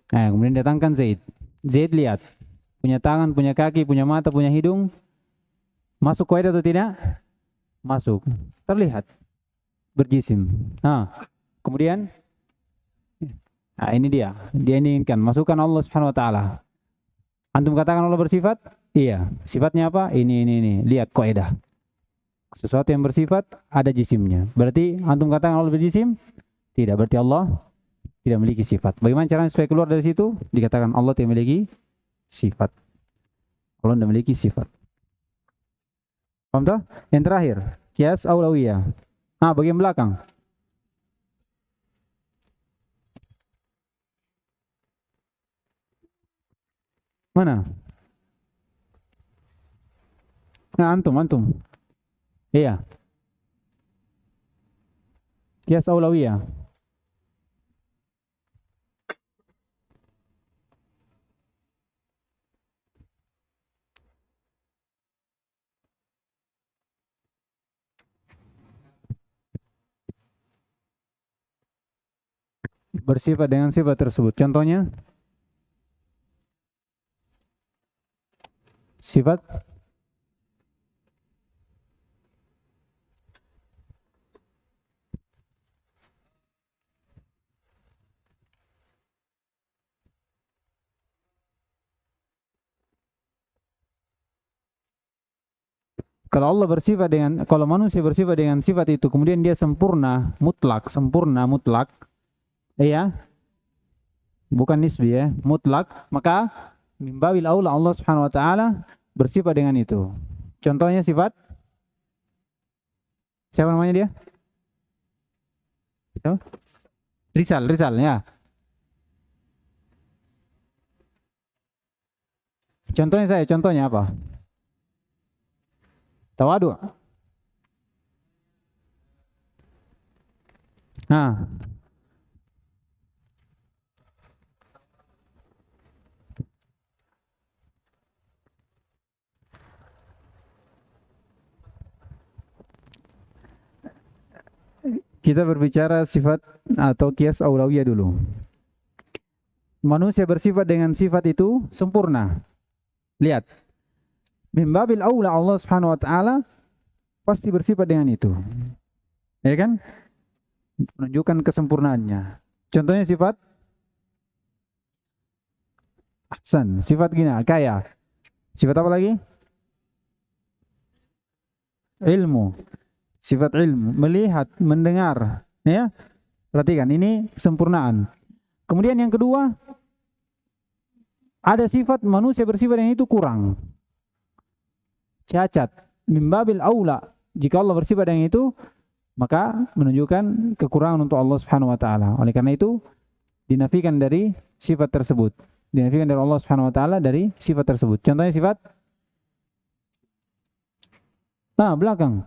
kemudian datangkan Zaid. Zaid lihat, punya tangan, punya kaki, punya mata, punya hidung. Masuk kaidah atau tidak? Masuk. Terlihat berjisim. Kemudian ini dia. Dia inginkan masukkan Allah Subhanahu wa taala. Antum katakan Allah bersifat? Iya. Sifatnya apa? Ini. Lihat kaidah. Sesuatu yang bersifat ada jisimnya. Berarti antum katakan Allah berjisim? Tidak. Berarti Allah tidak memiliki sifat. Bagaimana caranya supaya keluar dari situ? Dikatakan Allah tidak memiliki sifat. Allah tidak memiliki sifat. Paham tak? Yang terakhir, kias aulawiyah. Bagian belakang. Mana? Antum. Iya. Kias aulawiyah. Bersifat dengan sifat tersebut. Contohnya, sifat Kalau manusia bersifat dengan sifat itu, kemudian dia sempurna mutlak, iya, bukan nisbi ya, mutlak, maka mimbabil aula Allah Subhanahu wa taala bersifat dengan itu. Contohnya sifat siapa namanya dia? Siapa? Rizal ya. Contohnya apa? Tawadu. Nah, kita berbicara sifat atau qiyas aulawiyah dulu. Manusia bersifat dengan sifat itu sempurna. Lihat. Mimbabil aula Allah Subhanahu wa taala pasti bersifat dengan itu. Ya kan? Menunjukkan kesempurnaannya. Contohnya sifat ahsan, sifat gina, kaya. Sifat apa lagi? Ilmu. Sifat ilmu, melihat, mendengar, ya. Perhatikan, ini kesempurnaan. Kemudian yang kedua, ada sifat manusia bersifat yang itu kurang. Cacat, mimbabil aula. Jika Allah bersifat yang itu, maka menunjukkan kekurangan untuk Allah Subhanahu wa taala. Oleh karena itu, dinafikan dari sifat tersebut. Dinafikan dari Allah Subhanahu wa taala dari sifat tersebut. Contohnya sifat belakang.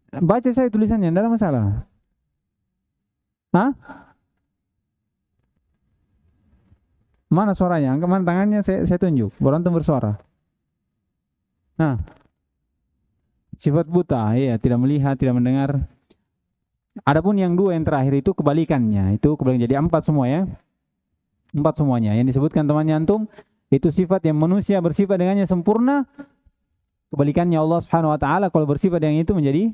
Baca saya tulisannya, tidak ada masalah. Hah? Mana suaranya? Mana tangannya saya tunjuk. Baru antum bersuara. Nah, sifat buta, ya, tidak melihat, tidak mendengar. Adapun yang dua yang terakhir itu kebalikannya. Itu kebalikan. Jadi 4 semua ya. 4 semuanya. Yang disebutkan temannya antum itu sifat yang manusia bersifat dengannya sempurna. Kebalikannya Allah Subhanahu wa taala kalau bersifat yang itu menjadi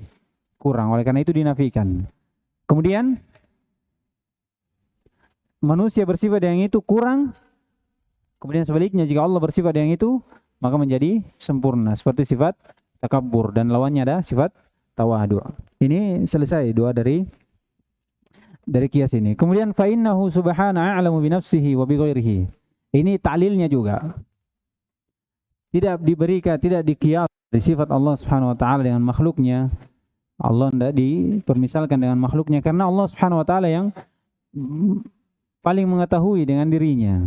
kurang. Oleh karena itu dinafikan. Kemudian manusia bersifat yang itu kurang. Kemudian sebaliknya jika Allah bersifat yang itu maka menjadi sempurna. Seperti sifat takabbur dan lawannya ada sifat tawadu. Ini selesai dua dari qiyas ini. Kemudian fa innahu subhanahu a'lamu bi nafsihi wa bi ghairihi. Ini ta'lilnya juga. Tidak diqiyas di sifat Allah Subhanahu wa taala dengan makhluknya. Allah tidak dipermisalkan dengan makhluknya karena Allah Subhanahu wa taala yang paling mengetahui dengan dirinya.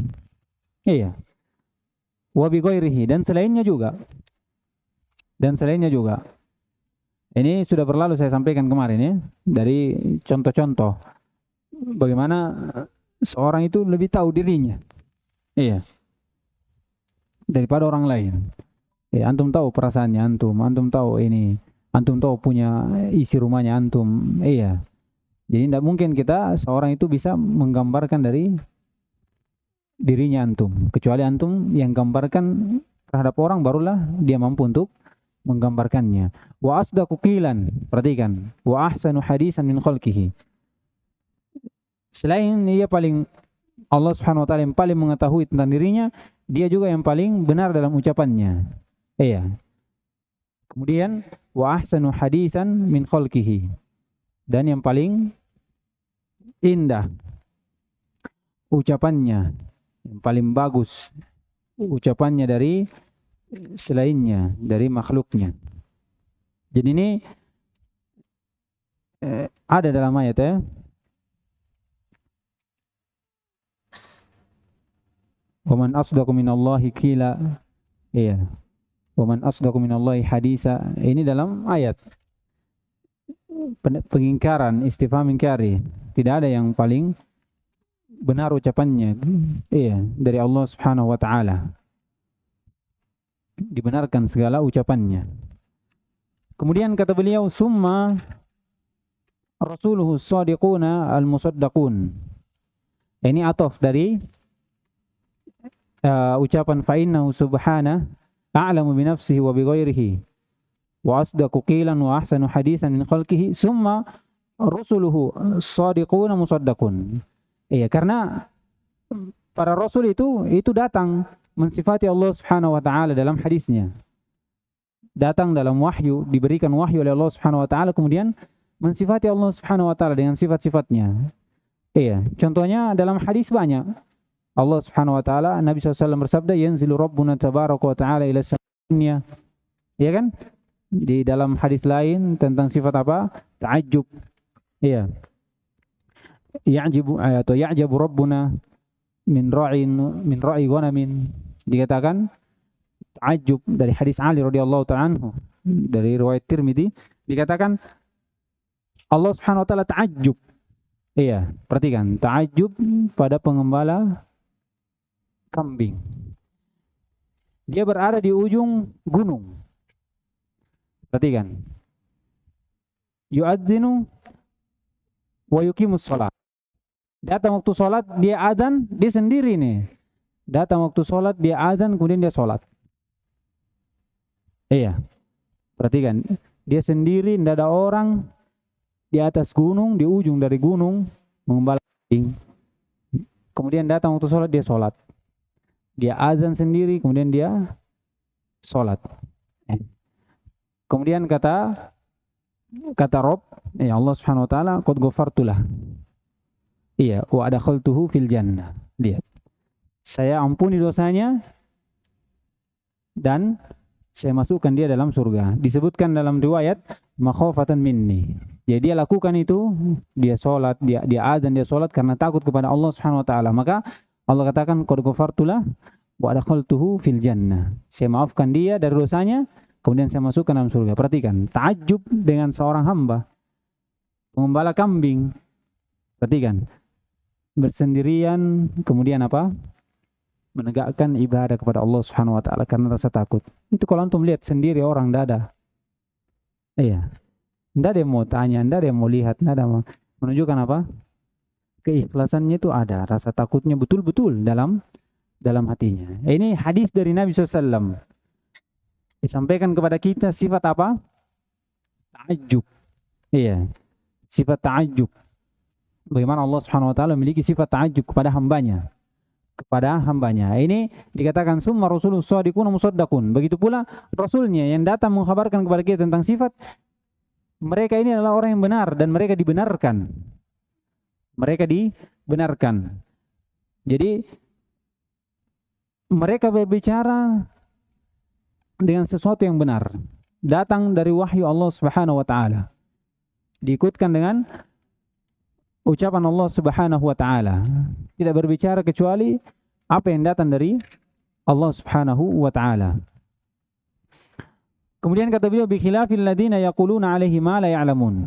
Iya. Wa bi ghairihi dan selainnya juga. Ini sudah berlalu saya sampaikan kemarin ya, dari contoh-contoh bagaimana seorang itu lebih tahu dirinya. Iya. Daripada orang lain. Ya, antum tahu perasaannya antum tahu ini. Antum tahu punya isi rumahnya antum. Iya. Jadi tidak mungkin seorang itu bisa menggambarkan dari dirinya antum. Kecuali antum yang gambarkan terhadap orang barulah dia mampu untuk menggambarkannya. Wa asdaqu qilan. Perhatikan. Wa ahsanu hadisan min khalqihi. Selain Allah Subhanahu wa taala yang paling mengetahui tentang dirinya, dia juga yang paling benar dalam ucapannya. Iya. Kemudian wa ahsanu hadisan min khalqihi. Dan yang paling indah ucapannya, yang paling bagus ucapannya dari selainnya, dari makhluknya. Jadi ini ada dalam ayat ya. Wa man asdaqu minallahi qila. Iya. Wa man asdaqu minallahi hadisa. Ini dalam ayat pengingkaran, istifham ingkari. Tidak ada yang paling benar ucapannya. Iya, dari Allah Subhanahu wa taala. Dibenarkan segala ucapannya. Kemudian kata beliau, summa rasuluhu shadiquna al-musaddaqun. Ini ataf dari ucapan fa innahu subhanahu a'lamu bi nafsihi wa bi ghairihi wa asdaqu qilan wa ahsanu hadisan min khalqihi summa rusuluhu shadiquna musaddaqun. Iya, karena para rasul itu datang mensifati Allah Subhanahu wa taala dalam hadisnya. datang dalam wahyu, diberikan wahyu oleh Allah Subhanahu wa taala, kemudian mensifati Allah Subhanahu wa taala dengan sifat-sifatnya. Iya, contohnya dalam hadis banyak. Allah Subhanahu wa taala, Nabi SAW bersabda, yanzilu rabbuna tabaraka wa taala ila dunya. Iya kan? Di dalam hadis lain tentang sifat apa? Ta'ajjub. Iya. Ya'jibu atau ya'jabu rabbuna min ra'i ghanamin. Dikatakan ta'ajjub dari hadis Ali radhiyallahu ta'ala anhu, dari riwayat Tirmidzi, dikatakan Allah Subhanahu wa taala ta'ajjub. Iya, perhatikan, ta'ajjub pada pengembala kambing. Dia berada di ujung gunung. Perhatikan. Yu'adzinu wa yuqimus shalah. Datang waktu sholat, dia azan, dia sendiri nih. Datang waktu sholat, dia azan, kemudian dia sholat. Iya. Perhatikan, dia sendiri, tidak ada orang di atas gunung, di ujung dari gunung, mengembala kambing. Kemudian datang waktu sholat, dia sholat. Dia azan sendiri, kemudian dia sholat. Kemudian kata Rob, ya Allah Subhanahu wa taala, qad ghafartulah. Iya, wa adkhaltuhu fil jannah. Lihat. Saya ampuni dosanya dan saya masukkan dia dalam surga. Disebutkan dalam riwayat makhafatan minni. Jadi dia lakukan itu, dia sholat, dia azan, dia sholat karena takut kepada Allah Subhanahu wa taala. Maka Allah katakan qad ghafartulah wa adkhaltuhu fil jannah. Saya maafkan dia dari dosanya, kemudian saya masukkan dalam surga. Perhatikan, ta'ajjub dengan seorang hamba pengembala kambing. Perhatikan, bersendirian, kemudian apa? Menegakkan ibadah kepada Allah Subhanahu wa taala karena rasa takut. Itu kalau antum lihat sendiri orang tidak ada. Iya. Tidak ada yang mau tanya, tidak ada yang mau lihat, tidak ada yang menunjukkan apa? Keikhlasannya itu ada, rasa takutnya betul-betul dalam hatinya. Ini hadis dari Nabi SAW. Disampaikan kepada kita sifat apa? Ta'ajjub. Iya. Sifat ta'ajjub. Bagaimana Allah Subhanahu wa taala memiliki sifat ta'ajjub kepada hambanya. Ini dikatakan summa rasulus shadiqun musaddaqun. Begitu pula rasulnya yang datang mengkhabarkan kepada kita tentang sifat mereka ini adalah orang yang benar dan mereka dibenarkan. Jadi mereka berbicara dengan sesuatu yang benar, datang dari wahyu Allah Subhanahu wa taala. Diikutkan dengan ucapan Allah Subhanahu wa taala. Tidak berbicara kecuali apa yang datang dari Allah Subhanahu wa taala. Kemudian kata beliau bi khilafil ladina yaquluna alaihi ma la ya'lamun.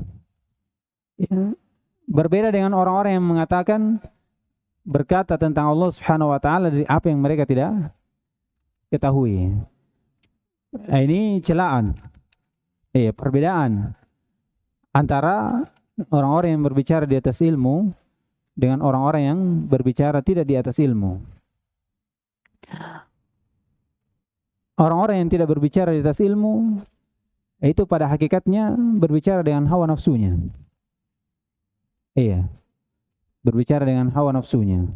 Berbeda dengan orang-orang yang mengatakan berkata tentang Allah Subhanahu wa taala dari apa yang mereka tidak ketahui. Ini celaan. Perbedaan antara orang-orang yang berbicara di atas ilmu dengan orang-orang yang berbicara tidak di atas ilmu. Orang-orang yang tidak berbicara di atas ilmu itu pada hakikatnya berbicara dengan hawa nafsunya. Iya. Berbicara dengan hawa nafsunya.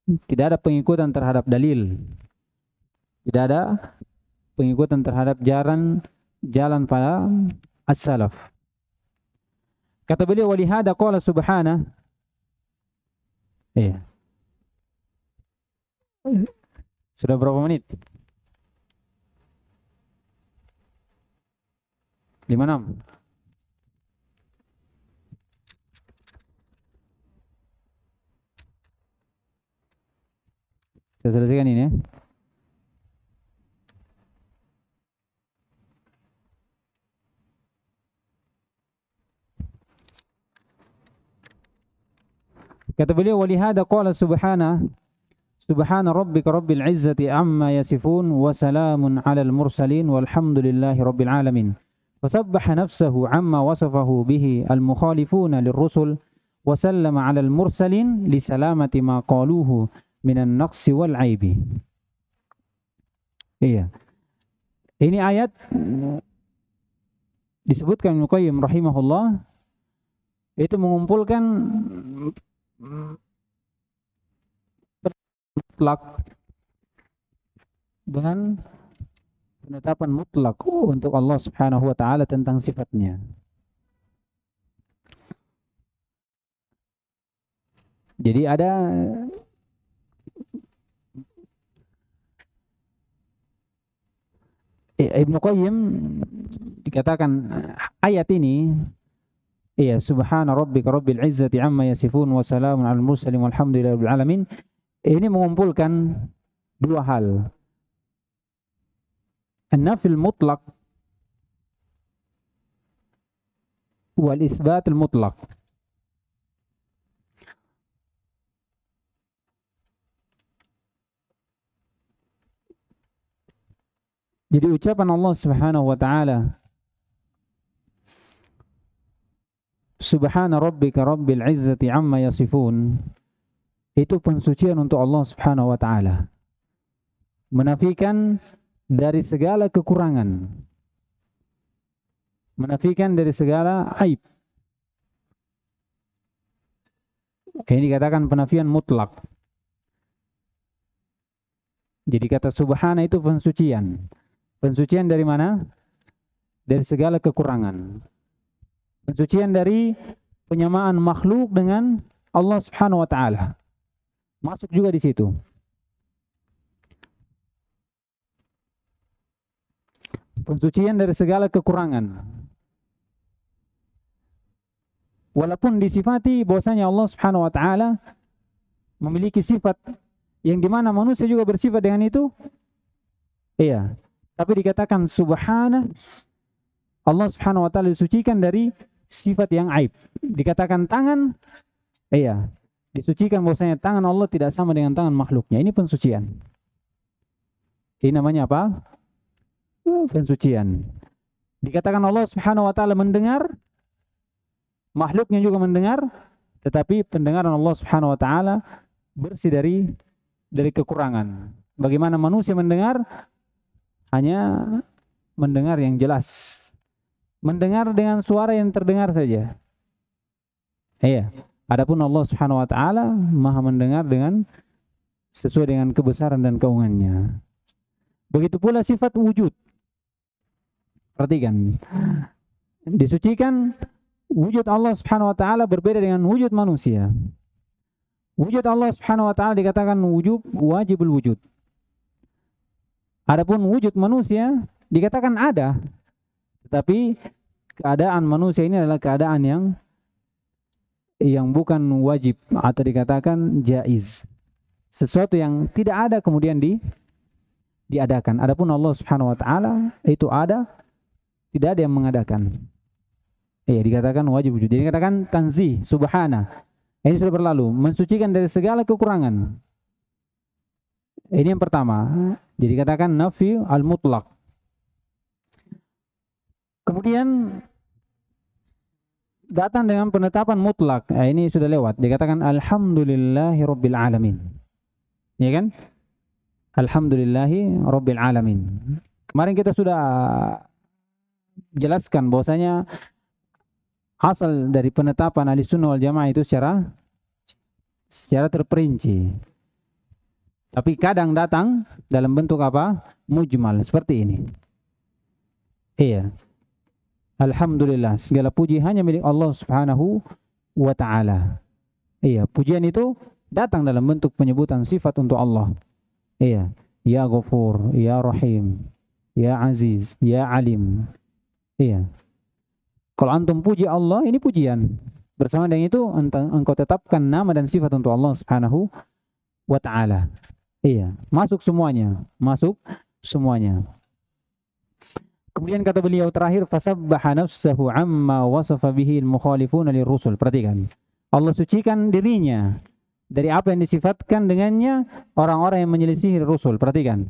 Tidak ada pengikutan terhadap dalil. Tidak ada pengikutan terhadap jalan para as-salaf. Kata beliau walihada qala subhanahu. Iya. Sudah berapa menit? 56. Saya selesaikan ini ya. Kata beliau walihada qala subhana rabbika rabbil izzati amma yasifun wa salamun alal mursalin walhamdulillahi rabbil alamin. Fasabbaha nafsahu amma wasafahu bihi al-mukhalifuna lirrusul wa sallama alal mursalin li salamati ma qaluhu minan naqsi wal aibi. Iya. Ini ayat disebutkan Ibnu Qayyim rahimahullah itu mengumpulkan mutlak dengan penetapan mutlak untuk Allah Subhanahu wa taala tentang sifatnya. Jadi ada Ibnu Qayyim dikatakan ayat ini, iya, subhana rabbika rabbil izzati amma yasifun wa salamun alal mursalin walhamdulillahi rabbil alamin, ini mengumpulkan dua hal. An-nafil mutlaq wal isbatul mutlaq. Jadi ucapan Allah Subhanahu wa taala, subhana rabbika rabbil izzati amma yasifun, itu pensucian untuk Allah Subhanahu wa taala. Menafikan dari segala kekurangan. Menafikan dari segala aib. Ini dikatakan penafian mutlak. Jadi kata subhana itu pensucian. Pensucian dari mana? Dari segala kekurangan. Pensucian dari penyamaan makhluk dengan Allah Subhanahu wa taala. Masuk juga di situ. Pensucian dari segala kekurangan. Walaupun disifati bahwasanya Allah Subhanahu wa taala memiliki sifat yang dimana manusia juga bersifat dengan itu. Iya. Tapi dikatakan subhana, Allah Subhanahu wa taala disucikan dari sifat yang aib. Dikatakan tangan, iya, disucikan bahwasanya tangan Allah tidak sama dengan tangan makhluknya. Ini pensucian. Ini namanya apa? Pensucian. Dikatakan Allah Subhanahu wa taala mendengar, makhluknya juga mendengar, tetapi pendengaran Allah Subhanahu wa taala bersih dari kekurangan. Bagaimana manusia mendengar? Hanya mendengar yang jelas. Mendengar dengan suara yang terdengar saja. Iya. Adapun Allah Subhanahu wa taala Maha mendengar dengan sesuai dengan kebesaran dan keagungannya. Begitu pula sifat wujud. Perhatikan. Disucikan wujud Allah Subhanahu wa taala berbeda dengan wujud manusia. Wujud Allah Subhanahu wa taala dikatakan wajibul wujud. Adapun wujud manusia dikatakan ada, tetapi keadaan manusia ini adalah keadaan yang bukan wajib atau dikatakan jaiz. Sesuatu yang tidak ada kemudian diadakan. Adapun Allah Subhanahu wa taala itu ada, tidak ada yang mengadakan. Dikatakan wajib wujud. Jadi dikatakan tanzih, subhana. Ini sudah berlalu, mensucikan dari segala kekurangan. Ini yang pertama. Jadi katakan nafi al-mutlaq. Kemudian datang dengan penetapan mutlak. Ini sudah lewat. Dikatakan alhamdulillahi rabbil alamin. Ya kan? Alhamdulillahi rabbil alamin. Kemarin kita sudah jelaskan bahwasanya asal dari penetapan Ahlussunnah wal Jamaah itu secara terperinci. Tapi kadang datang dalam bentuk apa? Mujmal, seperti ini. Iya. Alhamdulillah, segala puji hanya milik Allah Subhanahu wa taala. Iya, pujian itu datang dalam bentuk penyebutan sifat untuk Allah. Iya, ya Ghafur, ya Rahim, ya Aziz, ya Alim. Iya. Kalau antum puji Allah, ini pujian. Bersama dengan itu engkau tetapkan nama dan sifat untuk Allah Subhanahu wa taala. Iya, masuk semuanya, Kemudian kata beliau terakhir, fasabbaha nafsahu amma wasafa bihi al-mukhalifuna lirrusul. Perhatikan. Allah sucikan dirinya dari apa yang disifatkan dengannya orang-orang yang menyelisihi Rasul. Perhatikan.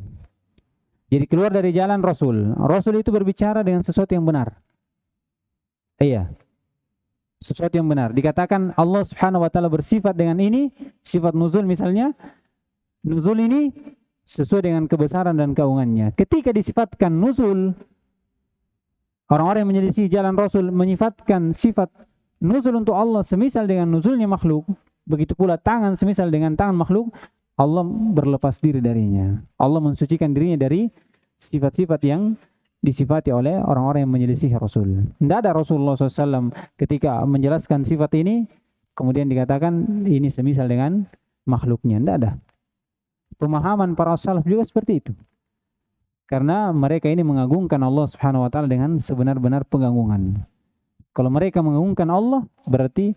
Jadi keluar dari jalan Rasul. Rasul itu berbicara dengan sesuatu yang benar. Iya. Sesuatu yang benar. Dikatakan Allah Subhanahu wa taala bersifat dengan ini, sifat nuzul misalnya. Nuzul ini sesuai dengan kebesaran dan keagungannya. Ketika disifatkan nuzul, orang-orang yang menyelisih jalan Rasul menyifatkan sifat nuzul untuk Allah semisal dengan nuzulnya makhluk. Begitu pula tangan semisal dengan tangan makhluk. Allah berlepas diri darinya. Allah mensucikan dirinya dari sifat-sifat yang disifati oleh orang-orang yang menyelisih Rasul. Tidak ada Rasulullah SAW ketika menjelaskan sifat ini kemudian dikatakan ini semisal dengan makhluknya. Tidak ada. Pemahaman para salaf juga seperti itu. Karena mereka ini mengagungkan Allah Subhanahu wa taala dengan sebenar-benar pengagungan. Kalau mereka mengagungkan Allah, berarti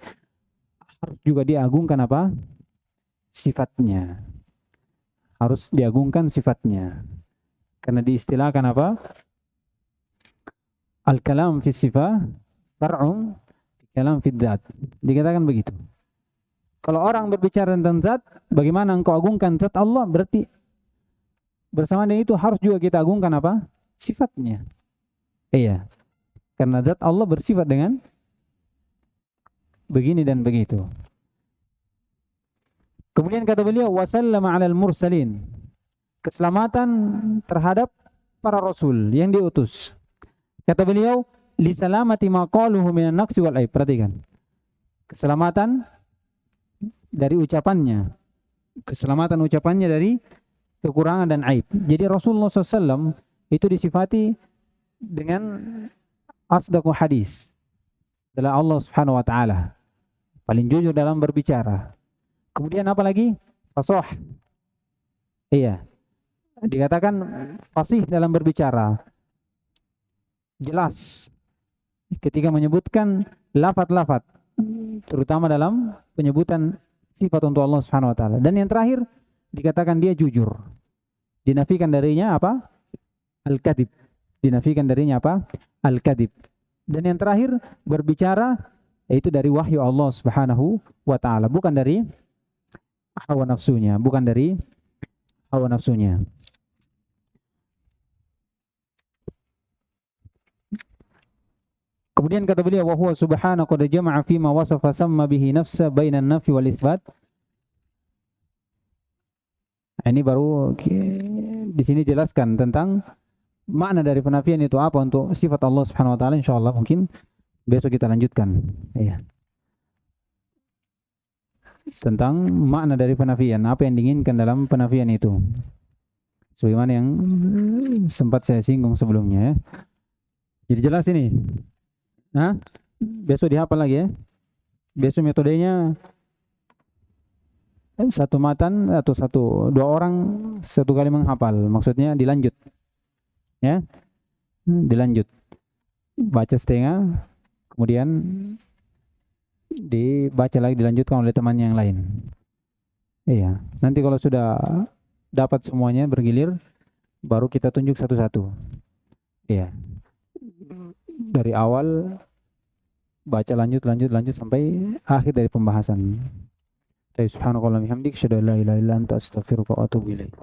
harus juga diagungkan apa? Sifatnya. Harus diagungkan sifatnya. Karena diistilahkan apa? Al-kalam fi sifah far'un kalam fi dzat. Dikatakan begitu. Kalau orang berbicara tentang zat, bagaimana engkau agungkan zat Allah, berarti bersama dengan itu harus juga kita agungkan apa? Sifatnya. Iya. Karena zat Allah bersifat dengan begini dan begitu. Kemudian kata beliau, wasallama 'alal mursalin. Keselamatan terhadap para rasul yang diutus. Kata beliau, li salamati ma qaluhu minan naqsi wal aib. Perhatikan. Keselamatan dari ucapannya. Keselamatan ucapannya dari kekurangan dan aib. Jadi Rasulullah SAW itu disifati dengan asdaqu hadis adalah Allah Subhanahu wa taala. Paling jujur dalam berbicara. Kemudian apa lagi? Fasih. Iya. Dikatakan fasih dalam berbicara. Jelas. Ketika menyebutkan lafaz-lafaz, terutama dalam penyebutan sifat untuk Allah Subhanahu wa taala. Dan yang terakhir dikatakan dia jujur. Dinafikan darinya apa? Al-kadhib. Dinafikan darinya apa? Al-kadhib. Dan yang terakhir berbicara yaitu dari wahyu Allah Subhanahu wa taala, bukan dari hawa nafsunya, bukan dari hawa nafsunya. Kemudian kata beliau, wa huwa subhanahu qad jama'a fi ma wasafa samma bihi nafsa bainan nafi wal isbat. Ini baru di sini jelaskan tentang makna dari penafian itu apa untuk sifat Allah Subhanahu wa taala. Insyaallah mungkin besok kita lanjutkan. Iya. Tentang makna dari penafian, apa yang diinginkan dalam penafian itu. Sebagaimana yang sempat saya singgung sebelumnya ya. Jadi jelas ini. Hah? Besok dihafal lagi ya. Besok metodenya satu matan atau dua orang satu kali menghafal. Maksudnya dilanjut. Ya. Dilanjut. Baca setengah, kemudian dibaca lagi, dilanjutkan oleh teman yang lain. Iya. Nanti kalau sudah dapat semuanya bergilir, baru kita tunjuk satu-satu. Iya. Dari awal baca lanjut sampai akhir dari pembahasan. Subhanakallahumma wa bihamdika asyhadu an la ilaha illa anta astaghfiruka wa atubu ilaik.